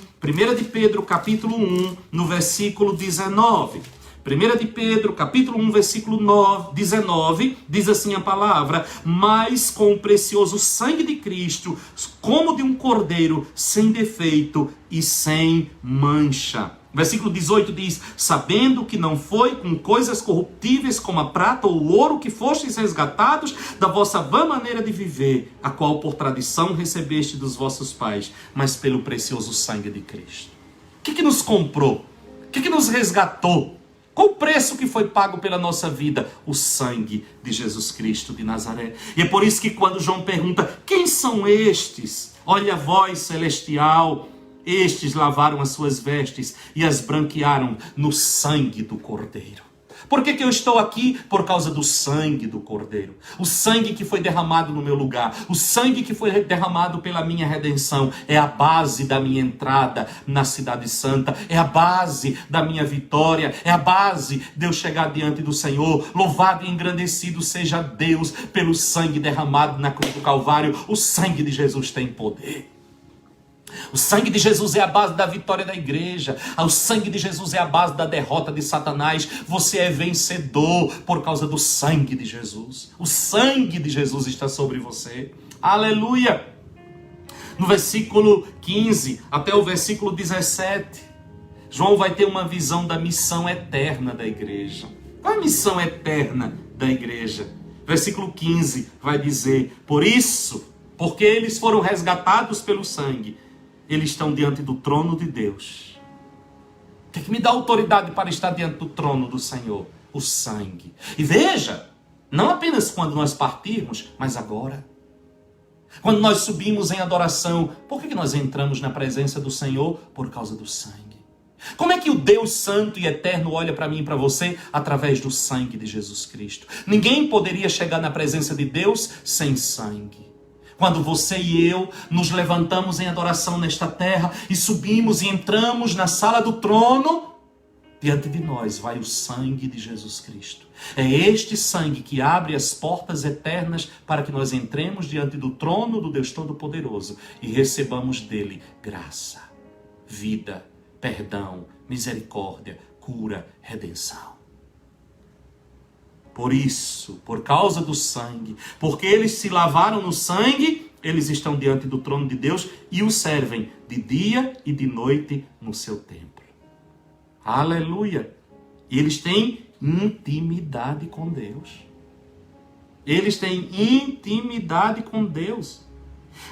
no versículo 19. 1 de Pedro, capítulo 1, versículo 19, diz assim a palavra: mas com o precioso sangue de Cristo, como de um cordeiro, sem defeito e sem mancha. Versículo 18 diz: sabendo que não foi com coisas corruptíveis como a prata ou o ouro que fostes resgatados da vossa vã maneira de viver, a qual por tradição recebeste dos vossos pais, mas pelo precioso sangue de Cristo. O que nos comprou? O que nos resgatou? Qual o preço que foi pago pela nossa vida? O sangue de Jesus Cristo de Nazaré. E é por isso que quando João pergunta: quem são estes? Olha a voz celestial. Estes lavaram as suas vestes e as branquearam no sangue do Cordeiro. Por que eu estou aqui? Por causa do sangue do Cordeiro. O sangue que foi derramado no meu lugar. O sangue que foi derramado pela minha redenção. É a base da minha entrada na cidade santa. É a base da minha vitória. É a base de eu chegar diante do Senhor. Louvado e engrandecido seja Deus pelo sangue derramado na cruz do Calvário. O sangue de Jesus tem poder. O sangue de Jesus é a base da vitória da igreja. O sangue de Jesus é a base da derrota de Satanás. Você é vencedor por causa do sangue de Jesus. O sangue de Jesus está sobre você. Aleluia! No versículo 15 até o versículo 17, João vai ter uma visão da missão eterna da igreja. Qual é a missão eterna da igreja? Versículo 15 vai dizer: por isso, porque eles foram resgatados pelo sangue, eles estão diante do trono de Deus. O que é que me dá autoridade para estar diante do trono do Senhor? O sangue. E veja, não apenas quando nós partirmos, mas agora. Quando nós subimos em adoração, por que nós entramos na presença do Senhor? Por causa do sangue. Como é que o Deus Santo e Eterno olha para mim e para você? Através do sangue de Jesus Cristo. Ninguém poderia chegar na presença de Deus sem sangue. Quando você e eu nos levantamos em adoração nesta terra e subimos e entramos na sala do trono, diante de nós vai o sangue de Jesus Cristo. É este sangue que abre as portas eternas para que nós entremos diante do trono do Deus Todo-Poderoso e recebamos dele graça, vida, perdão, misericórdia, cura, redenção. Por isso, por causa do sangue, porque eles se lavaram no sangue, eles estão diante do trono de Deus e o servem de dia e de noite no seu templo. Aleluia! E eles têm intimidade com Deus. Eles têm intimidade com Deus.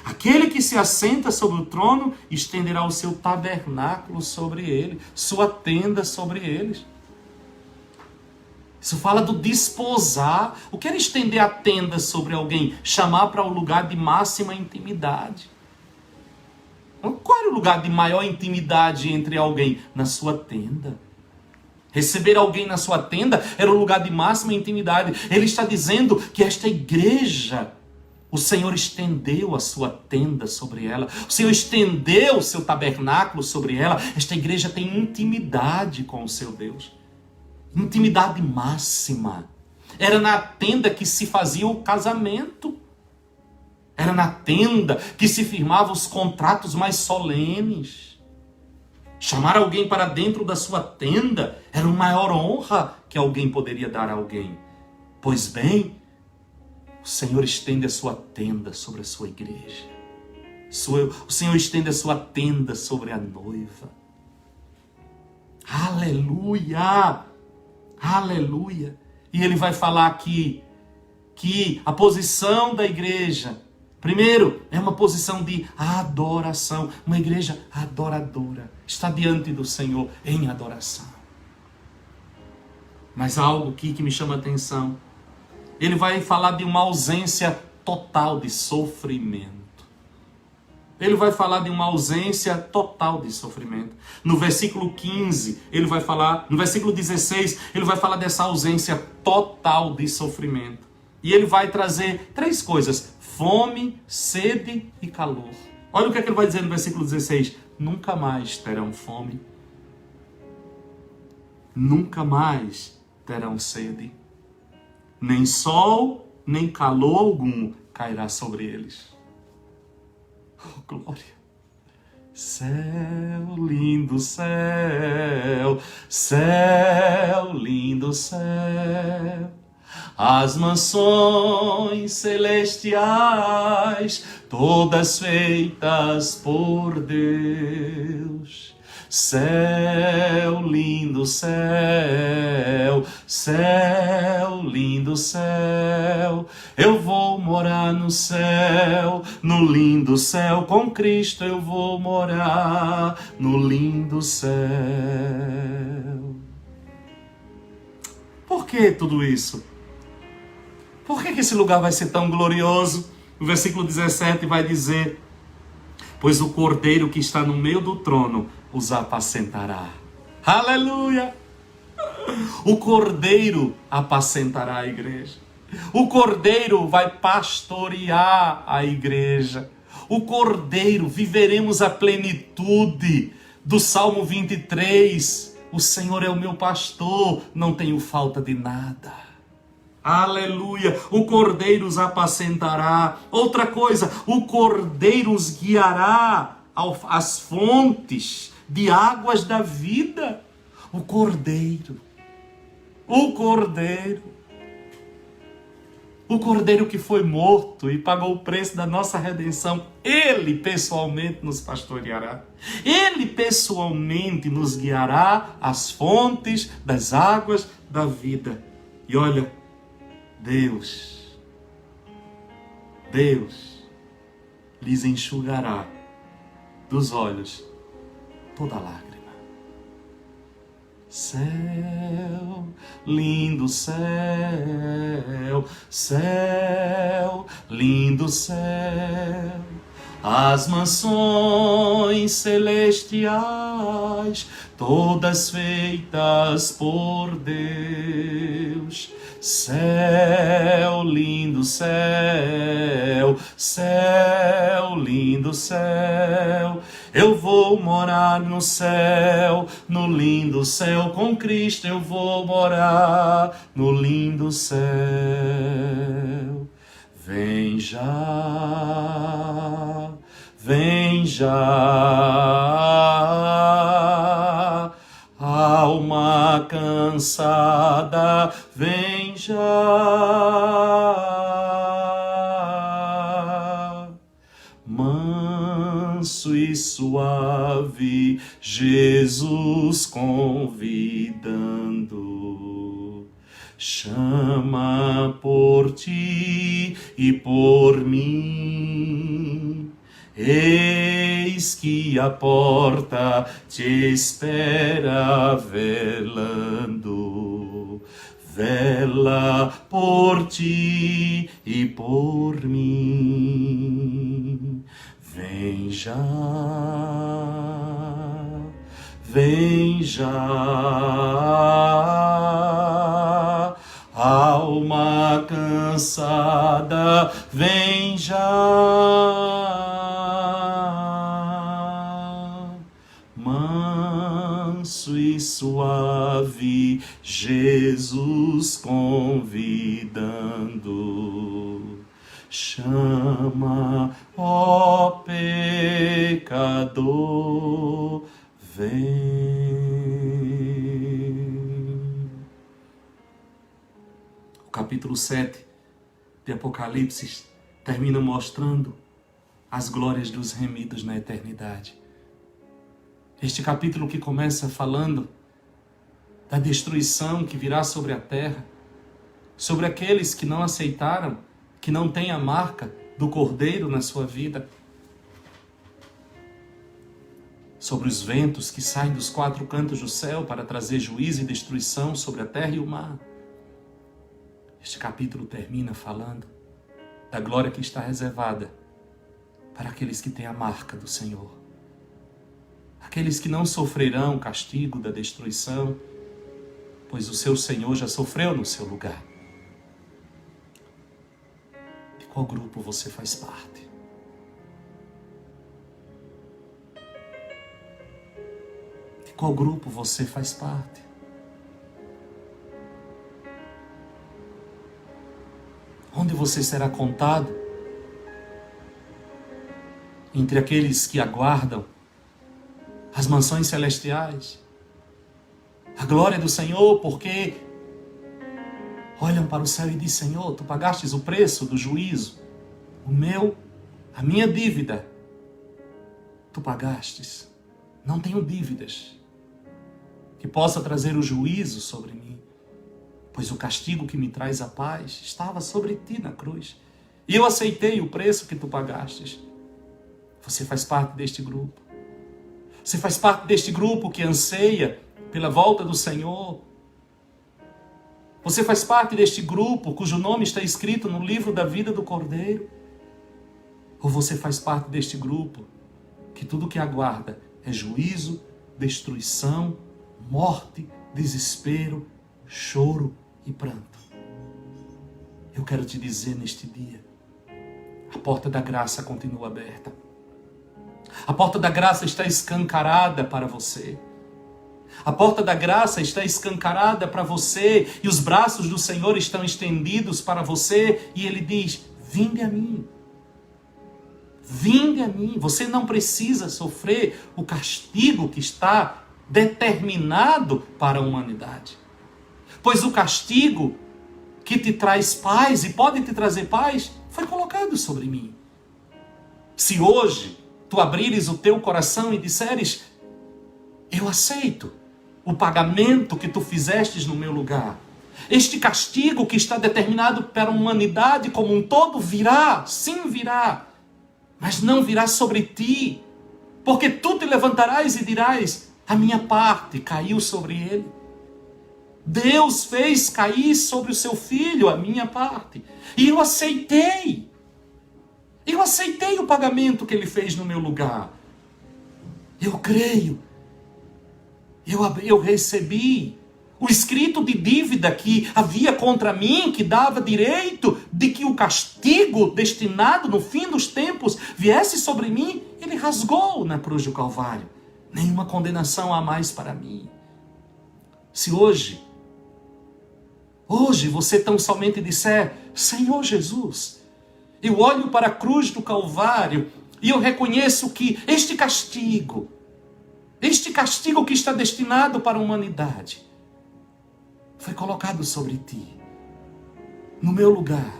Aquele que se assenta sobre o trono estenderá o seu tabernáculo sobre ele, sua tenda sobre eles. Isso fala do desposar. O que era estender a tenda sobre alguém? Chamar para um lugar de máxima intimidade. Qual era o lugar de maior intimidade entre alguém? Na sua tenda. Receber alguém na sua tenda era o lugar de máxima intimidade. Ele está dizendo que esta igreja, o Senhor estendeu a sua tenda sobre ela. O Senhor estendeu o seu tabernáculo sobre ela. Esta igreja tem intimidade com o seu Deus. Intimidade máxima. Era na tenda que se fazia o casamento. Era na tenda que se firmavam os contratos mais solenes. Chamar alguém para dentro da sua tenda era a maior honra que alguém poderia dar a alguém. Pois bem, o Senhor estende a sua tenda sobre a sua igreja. O Senhor estende a sua tenda sobre a noiva. Aleluia! Aleluia! E ele vai falar aqui que a posição da igreja, primeiro, é uma posição de adoração. Uma igreja adoradora. Está diante do Senhor em adoração. Mas há algo aqui que me chama a atenção. Ele vai falar de uma ausência total de sofrimento. Ele vai falar de uma ausência total de sofrimento. No versículo 15, ele vai falar, no versículo 16, ele vai falar dessa ausência total de sofrimento. E ele vai trazer três coisas: fome, sede e calor. Olha o que é que ele vai dizer no versículo 16. Nunca mais terão fome. Nunca mais terão sede. Nem sol, nem calor algum cairá sobre eles. Oh, glória! Céu, lindo céu, céu, lindo céu, as mansões celestiais, todas feitas por Deus. Céu, lindo céu, céu, lindo céu, eu vou morar no céu, no lindo céu, com Cristo eu vou morar no lindo céu. Por que tudo isso? Por que esse lugar vai ser tão glorioso? O versículo 17 vai dizer: pois o Cordeiro que está no meio do trono os apacentará. Aleluia! O Cordeiro apacentará a igreja. O Cordeiro vai pastorear a igreja. O Cordeiro, viveremos a plenitude do Salmo 23. O Senhor é o meu pastor, não tenho falta de nada. Aleluia! O Cordeiro os apacentará. Outra coisa, o Cordeiro os guiará às fontes de águas da vida. O Cordeiro. O Cordeiro. O Cordeiro que foi morto e pagou o preço da nossa redenção, Ele pessoalmente nos pastoreará. Ele pessoalmente nos guiará às fontes das águas da vida. E olha, Deus lhes enxugará dos olhos toda lágrima. Céu, lindo céu, céu, lindo céu, as mansões celestiais, todas feitas por Deus. Céu, lindo céu, céu, lindo céu, eu vou morar no céu, no lindo céu com Cristo eu vou morar, no lindo céu. Vem já, vem já, alma cansada, vem já. Manso e suave, Jesus convidando, chama por ti e por mim. Eis que a porta te espera velando, vela por ti e por mim. Vem já, vem já, alma cansada, vem já. Manso e suave, Jesus convidando, chama, ó pecador, vem. O capítulo 7 de Apocalipse termina mostrando as glórias dos remidos na eternidade. Este capítulo que começa falando da destruição que virá sobre a terra, sobre aqueles que não aceitaram, que não têm a marca do Cordeiro na sua vida, sobre os ventos que saem dos quatro cantos do céu para trazer juízo e destruição sobre a terra e o mar. Este capítulo termina falando da glória que está reservada para aqueles que têm a marca do Senhor. Aqueles que não sofrerão o castigo da destruição, pois o seu Senhor já sofreu no seu lugar. De qual grupo você faz parte? De qual grupo você faz parte? Onde você será contado? Entre aqueles que aguardam as mansões celestiais, a glória do Senhor, porque olham para o céu e dizem: Senhor, tu pagastes o preço do juízo, a minha dívida, tu pagastes, não tenho dívidas que possa trazer o juízo sobre mim, pois o castigo que me traz a paz estava sobre ti na cruz, e eu aceitei o preço que tu pagastes. Você faz parte deste grupo. Você faz parte deste grupo que anseia pela volta do Senhor. Você faz parte deste grupo cujo nome está escrito no livro da vida do Cordeiro. Ou você faz parte deste grupo que tudo que aguarda é juízo, destruição, morte, desespero choro e pranto. Eu quero te dizer neste dia, a porta da graça continua aberta. A porta da graça está escancarada para você. A porta da graça está escancarada para você e os braços do Senhor estão estendidos para você e Ele diz, vinde a mim. Vinde a mim. Você não precisa sofrer o castigo que está determinado para a humanidade. Pois o castigo que te traz paz e pode te trazer paz foi colocado sobre mim. Se hoje tu abrires o teu coração e disseres, eu aceito o pagamento que tu fizestes no meu lugar. Este castigo que está determinado para a humanidade como um todo virá, sim virá, mas não virá sobre ti, porque tu te levantarás e dirás, a minha parte caiu sobre ele. Deus fez cair sobre o seu filho a minha parte, e eu aceitei. Eu aceitei o pagamento que ele fez no meu lugar. Eu creio. Eu recebi o escrito de dívida que havia contra mim, que dava direito de que o castigo destinado no fim dos tempos viesse sobre mim. Ele rasgou na cruz do Calvário. Nenhuma condenação há mais para mim. Se hoje você tão somente disser, Senhor Jesus, eu olho para a cruz do Calvário e eu reconheço que este castigo que está destinado para a humanidade, foi colocado sobre ti, no meu lugar.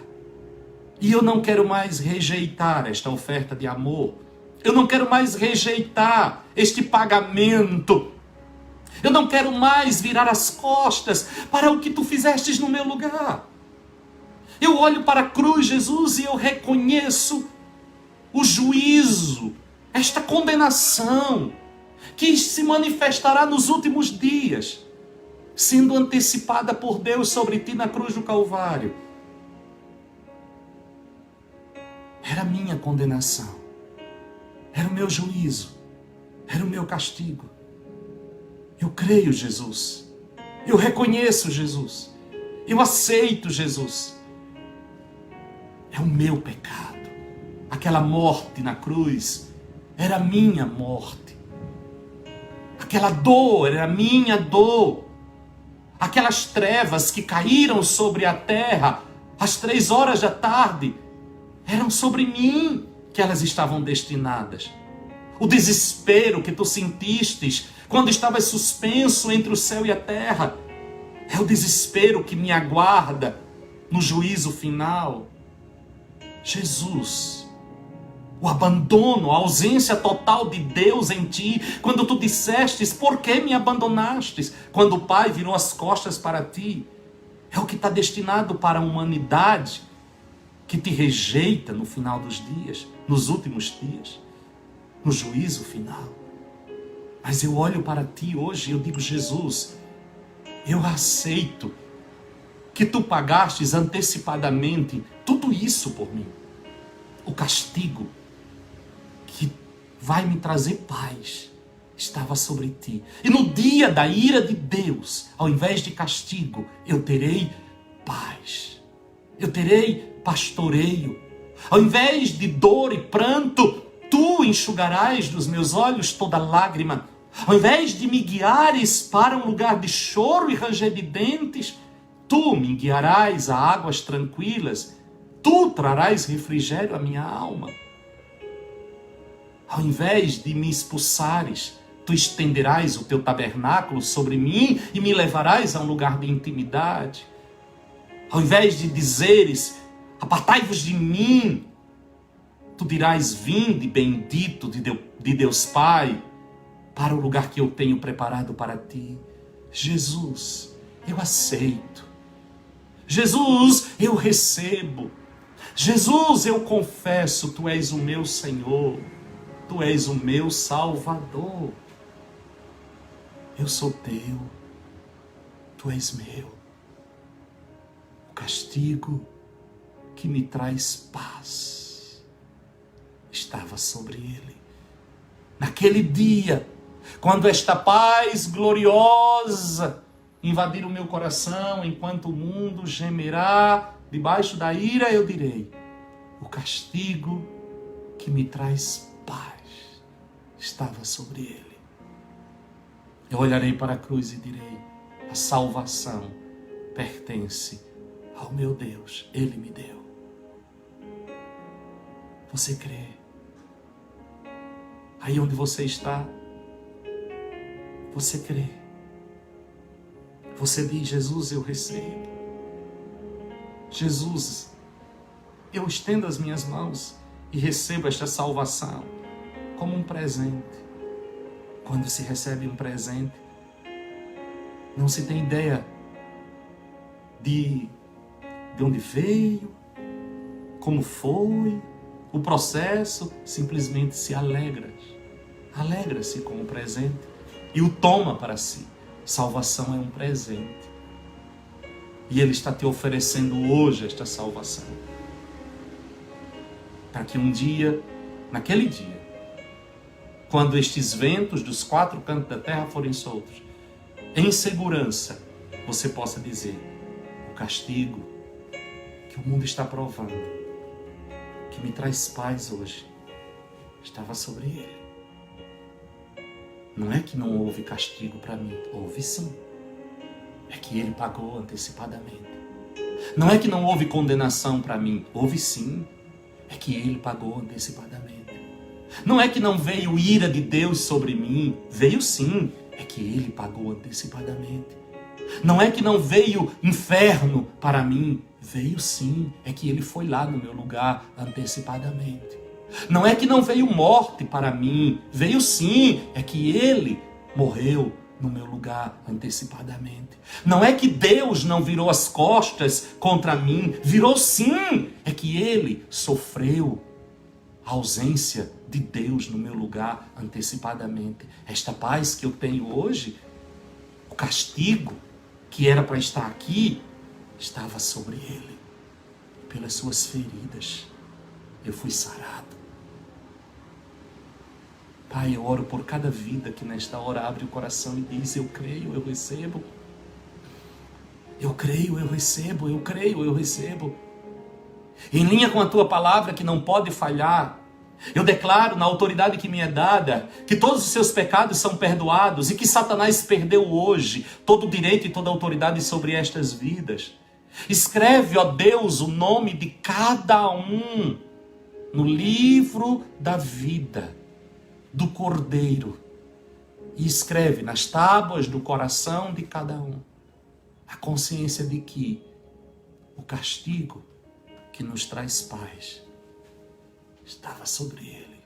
E eu não quero mais rejeitar esta oferta de amor. Eu não quero mais rejeitar este pagamento. Eu não quero mais virar as costas para o que tu fizestes no meu lugar. Eu olho para a cruz, Jesus, e eu reconheço o juízo, esta condenação que se manifestará nos últimos dias, sendo antecipada por Deus sobre ti na cruz do Calvário. Era a minha condenação, era o meu juízo, era o meu castigo. Eu creio, Jesus, eu reconheço, Jesus, eu aceito, Jesus. É o meu pecado. Aquela morte na cruz era a minha morte. Aquela dor era a minha dor. Aquelas trevas que caíram sobre a terra às 3 da tarde, eram sobre mim que elas estavam destinadas. O desespero que tu sentistes quando estavas suspenso entre o céu e a terra, é o desespero que me aguarda no juízo final. Jesus, o abandono, a ausência total de Deus em ti, quando tu dissestes, por que me abandonastes? Quando o Pai virou as costas para ti, é o que está destinado para a humanidade que te rejeita no final dos dias, nos últimos dias, no juízo final. Mas eu olho para ti hoje e eu digo, Jesus, eu aceito que tu pagastes antecipadamente tudo isso por mim. O castigo que vai me trazer paz estava sobre ti. E no dia da ira de Deus, ao invés de castigo, eu terei paz. Eu terei pastoreio. Ao invés de dor e pranto, tu enxugarás dos meus olhos toda lágrima. Ao invés de me guiares para um lugar de choro e ranger de dentes, tu me guiarás a águas tranquilas. Tu trarás refrigério à minha alma. Ao invés de me expulsares, tu estenderás o teu tabernáculo sobre mim e me levarás a um lugar de intimidade. Ao invés de dizeres, apartai-vos de mim, tu dirás, vinde, bendito de Deus Pai, para o lugar que eu tenho preparado para ti. Jesus, eu aceito. Jesus, eu recebo. Jesus, eu confesso, tu és o meu Senhor, tu és o meu Salvador. Eu sou teu, tu és meu. O castigo que me traz paz estava sobre ele. Naquele dia, quando esta paz gloriosa invadir o meu coração, enquanto o mundo gemerá debaixo da ira, eu direi: o castigo que me traz paz estava sobre ele. Eu olharei para a cruz e direi: a salvação pertence ao meu Deus, Ele me deu. Você crê? Aí onde você está, você crê? Você diz: Jesus, eu recebo. Jesus, eu estendo as minhas mãos e recebo esta salvação como um presente. Quando se recebe um presente, não se tem ideia de onde veio, como foi, o processo, simplesmente se alegra. Alegra-se com o presente e o toma para si. Salvação é um presente. E Ele está te oferecendo hoje esta salvação. Para que um dia, naquele dia, quando estes ventos dos 4 cantos da terra forem soltos, em segurança, você possa dizer: o castigo que o mundo está provando, que me traz paz hoje, estava sobre ele. Não é que não houve castigo para mim, houve sim. É que ele pagou antecipadamente. Não é que não houve condenação para mim, houve sim. É que ele pagou antecipadamente. Não é que não veio ira de Deus sobre mim, veio sim. É que ele pagou antecipadamente. Não é que não veio inferno para mim, veio sim. É que ele foi lá no meu lugar antecipadamente. Não é que não veio morte para mim, veio sim. É que ele morreu no meu lugar antecipadamente. Não é que Deus não virou as costas contra mim, virou sim. É que ele sofreu a ausência de Deus no meu lugar antecipadamente. Esta paz que eu tenho hoje, o castigo que era para estar aqui, estava sobre ele. Pelas suas feridas eu fui sarado. Pai, eu oro por cada vida que nesta hora abre o coração e diz: eu creio, eu recebo. Eu creio, eu recebo, eu creio, eu recebo. Em linha com a tua palavra que não pode falhar, eu declaro na autoridade que me é dada que todos os seus pecados são perdoados e que Satanás perdeu hoje todo o direito e toda a autoridade sobre estas vidas. Escreve, ó Deus, o nome de cada um no livro da vida do Cordeiro e escreve nas tábuas do coração de cada um a consciência de que o castigo que nos traz paz estava sobre ele.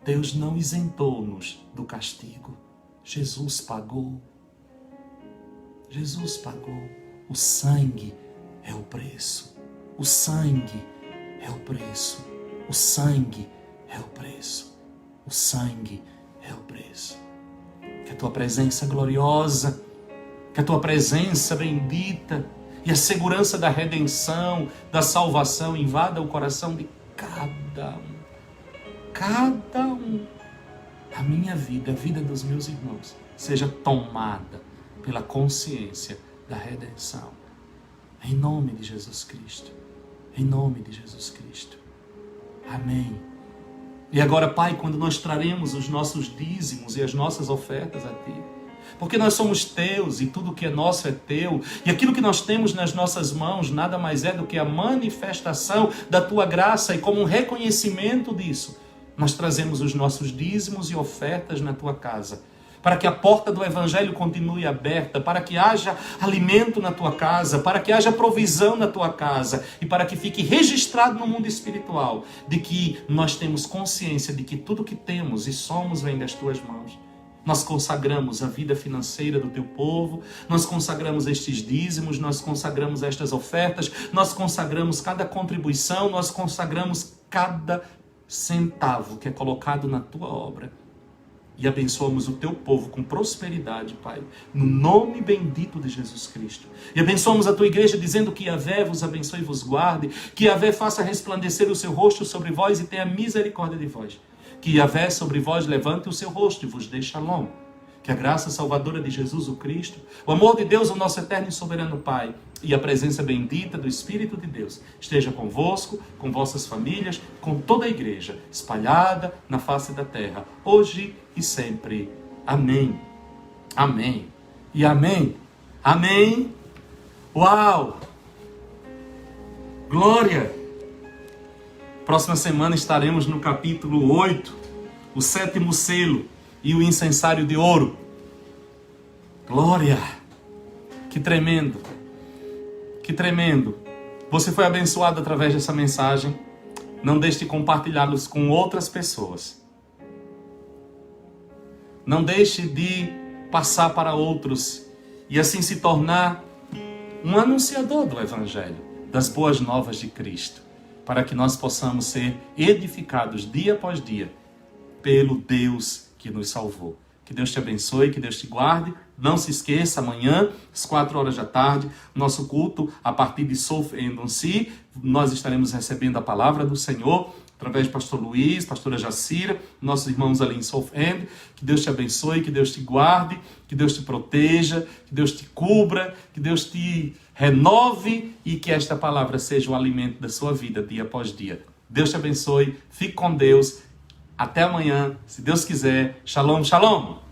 Deus não isentou-nos do castigo. Jesus pagou. Jesus pagou. O sangue é o preço. O sangue é o preço. O sangue é o preço. O sangue é o preço. Que a tua presença gloriosa, que a tua presença bendita e a segurança da redenção, da salvação invada o coração de cada um. Cada um. A minha vida, a vida dos meus irmãos, seja tomada pela consciência da redenção. Em nome de Jesus Cristo. Em nome de Jesus Cristo. Amém. E agora, Pai, quando nós traremos os nossos dízimos e as nossas ofertas a Ti, porque nós somos Teus e tudo que é nosso é Teu, e aquilo que nós temos nas nossas mãos nada mais é do que a manifestação da Tua graça, e como um reconhecimento disso, nós trazemos os nossos dízimos e ofertas na Tua casa, para que a porta do Evangelho continue aberta, para que haja alimento na tua casa, para que haja provisão na tua casa e para que fique registrado no mundo espiritual de que nós temos consciência de que tudo que temos e somos vem das tuas mãos. Nós consagramos a vida financeira do teu povo, nós consagramos estes dízimos, nós consagramos estas ofertas, nós consagramos cada contribuição, nós consagramos cada centavo que é colocado na tua obra. E abençoamos o teu povo com prosperidade, Pai, no nome bendito de Jesus Cristo. E abençoamos a tua igreja dizendo que Yahvé vos abençoe e vos guarde, que Yahvé faça resplandecer o seu rosto sobre vós e tenha misericórdia de vós. Que Yahvé sobre vós levante o seu rosto e vos dê shalom. Que a graça salvadora de Jesus o Cristo, o amor de Deus, o nosso eterno e soberano Pai, e a presença bendita do Espírito de Deus esteja convosco, com vossas famílias, com toda a igreja espalhada na face da terra, hoje e sempre. Amém. Amém. E amém. Amém. Uau! Glória! Próxima semana estaremos no capítulo 8, o 7º selo e o incensário de ouro. Glória! Que tremendo! Que tremendo! Você foi abençoado através dessa mensagem. Não deixe de compartilhá-los com outras pessoas. Não deixe de passar para outros e assim se tornar um anunciador do Evangelho, das boas novas de Cristo, para que nós possamos ser edificados dia após dia pelo Deus que nos salvou. Que Deus te abençoe, que Deus te guarde. Não se esqueça, amanhã, às 4h, nosso culto, a partir de South-End-on-Sea, nós estaremos recebendo a palavra do Senhor, através do pastor Luiz, pastora Jacira, nossos irmãos ali em South-End. Que Deus te abençoe, que Deus te guarde, que Deus te proteja, que Deus te cubra, que Deus te renove e que esta palavra seja o alimento da sua vida dia após dia. Deus te abençoe, fique com Deus. Até amanhã, se Deus quiser. Shalom, shalom!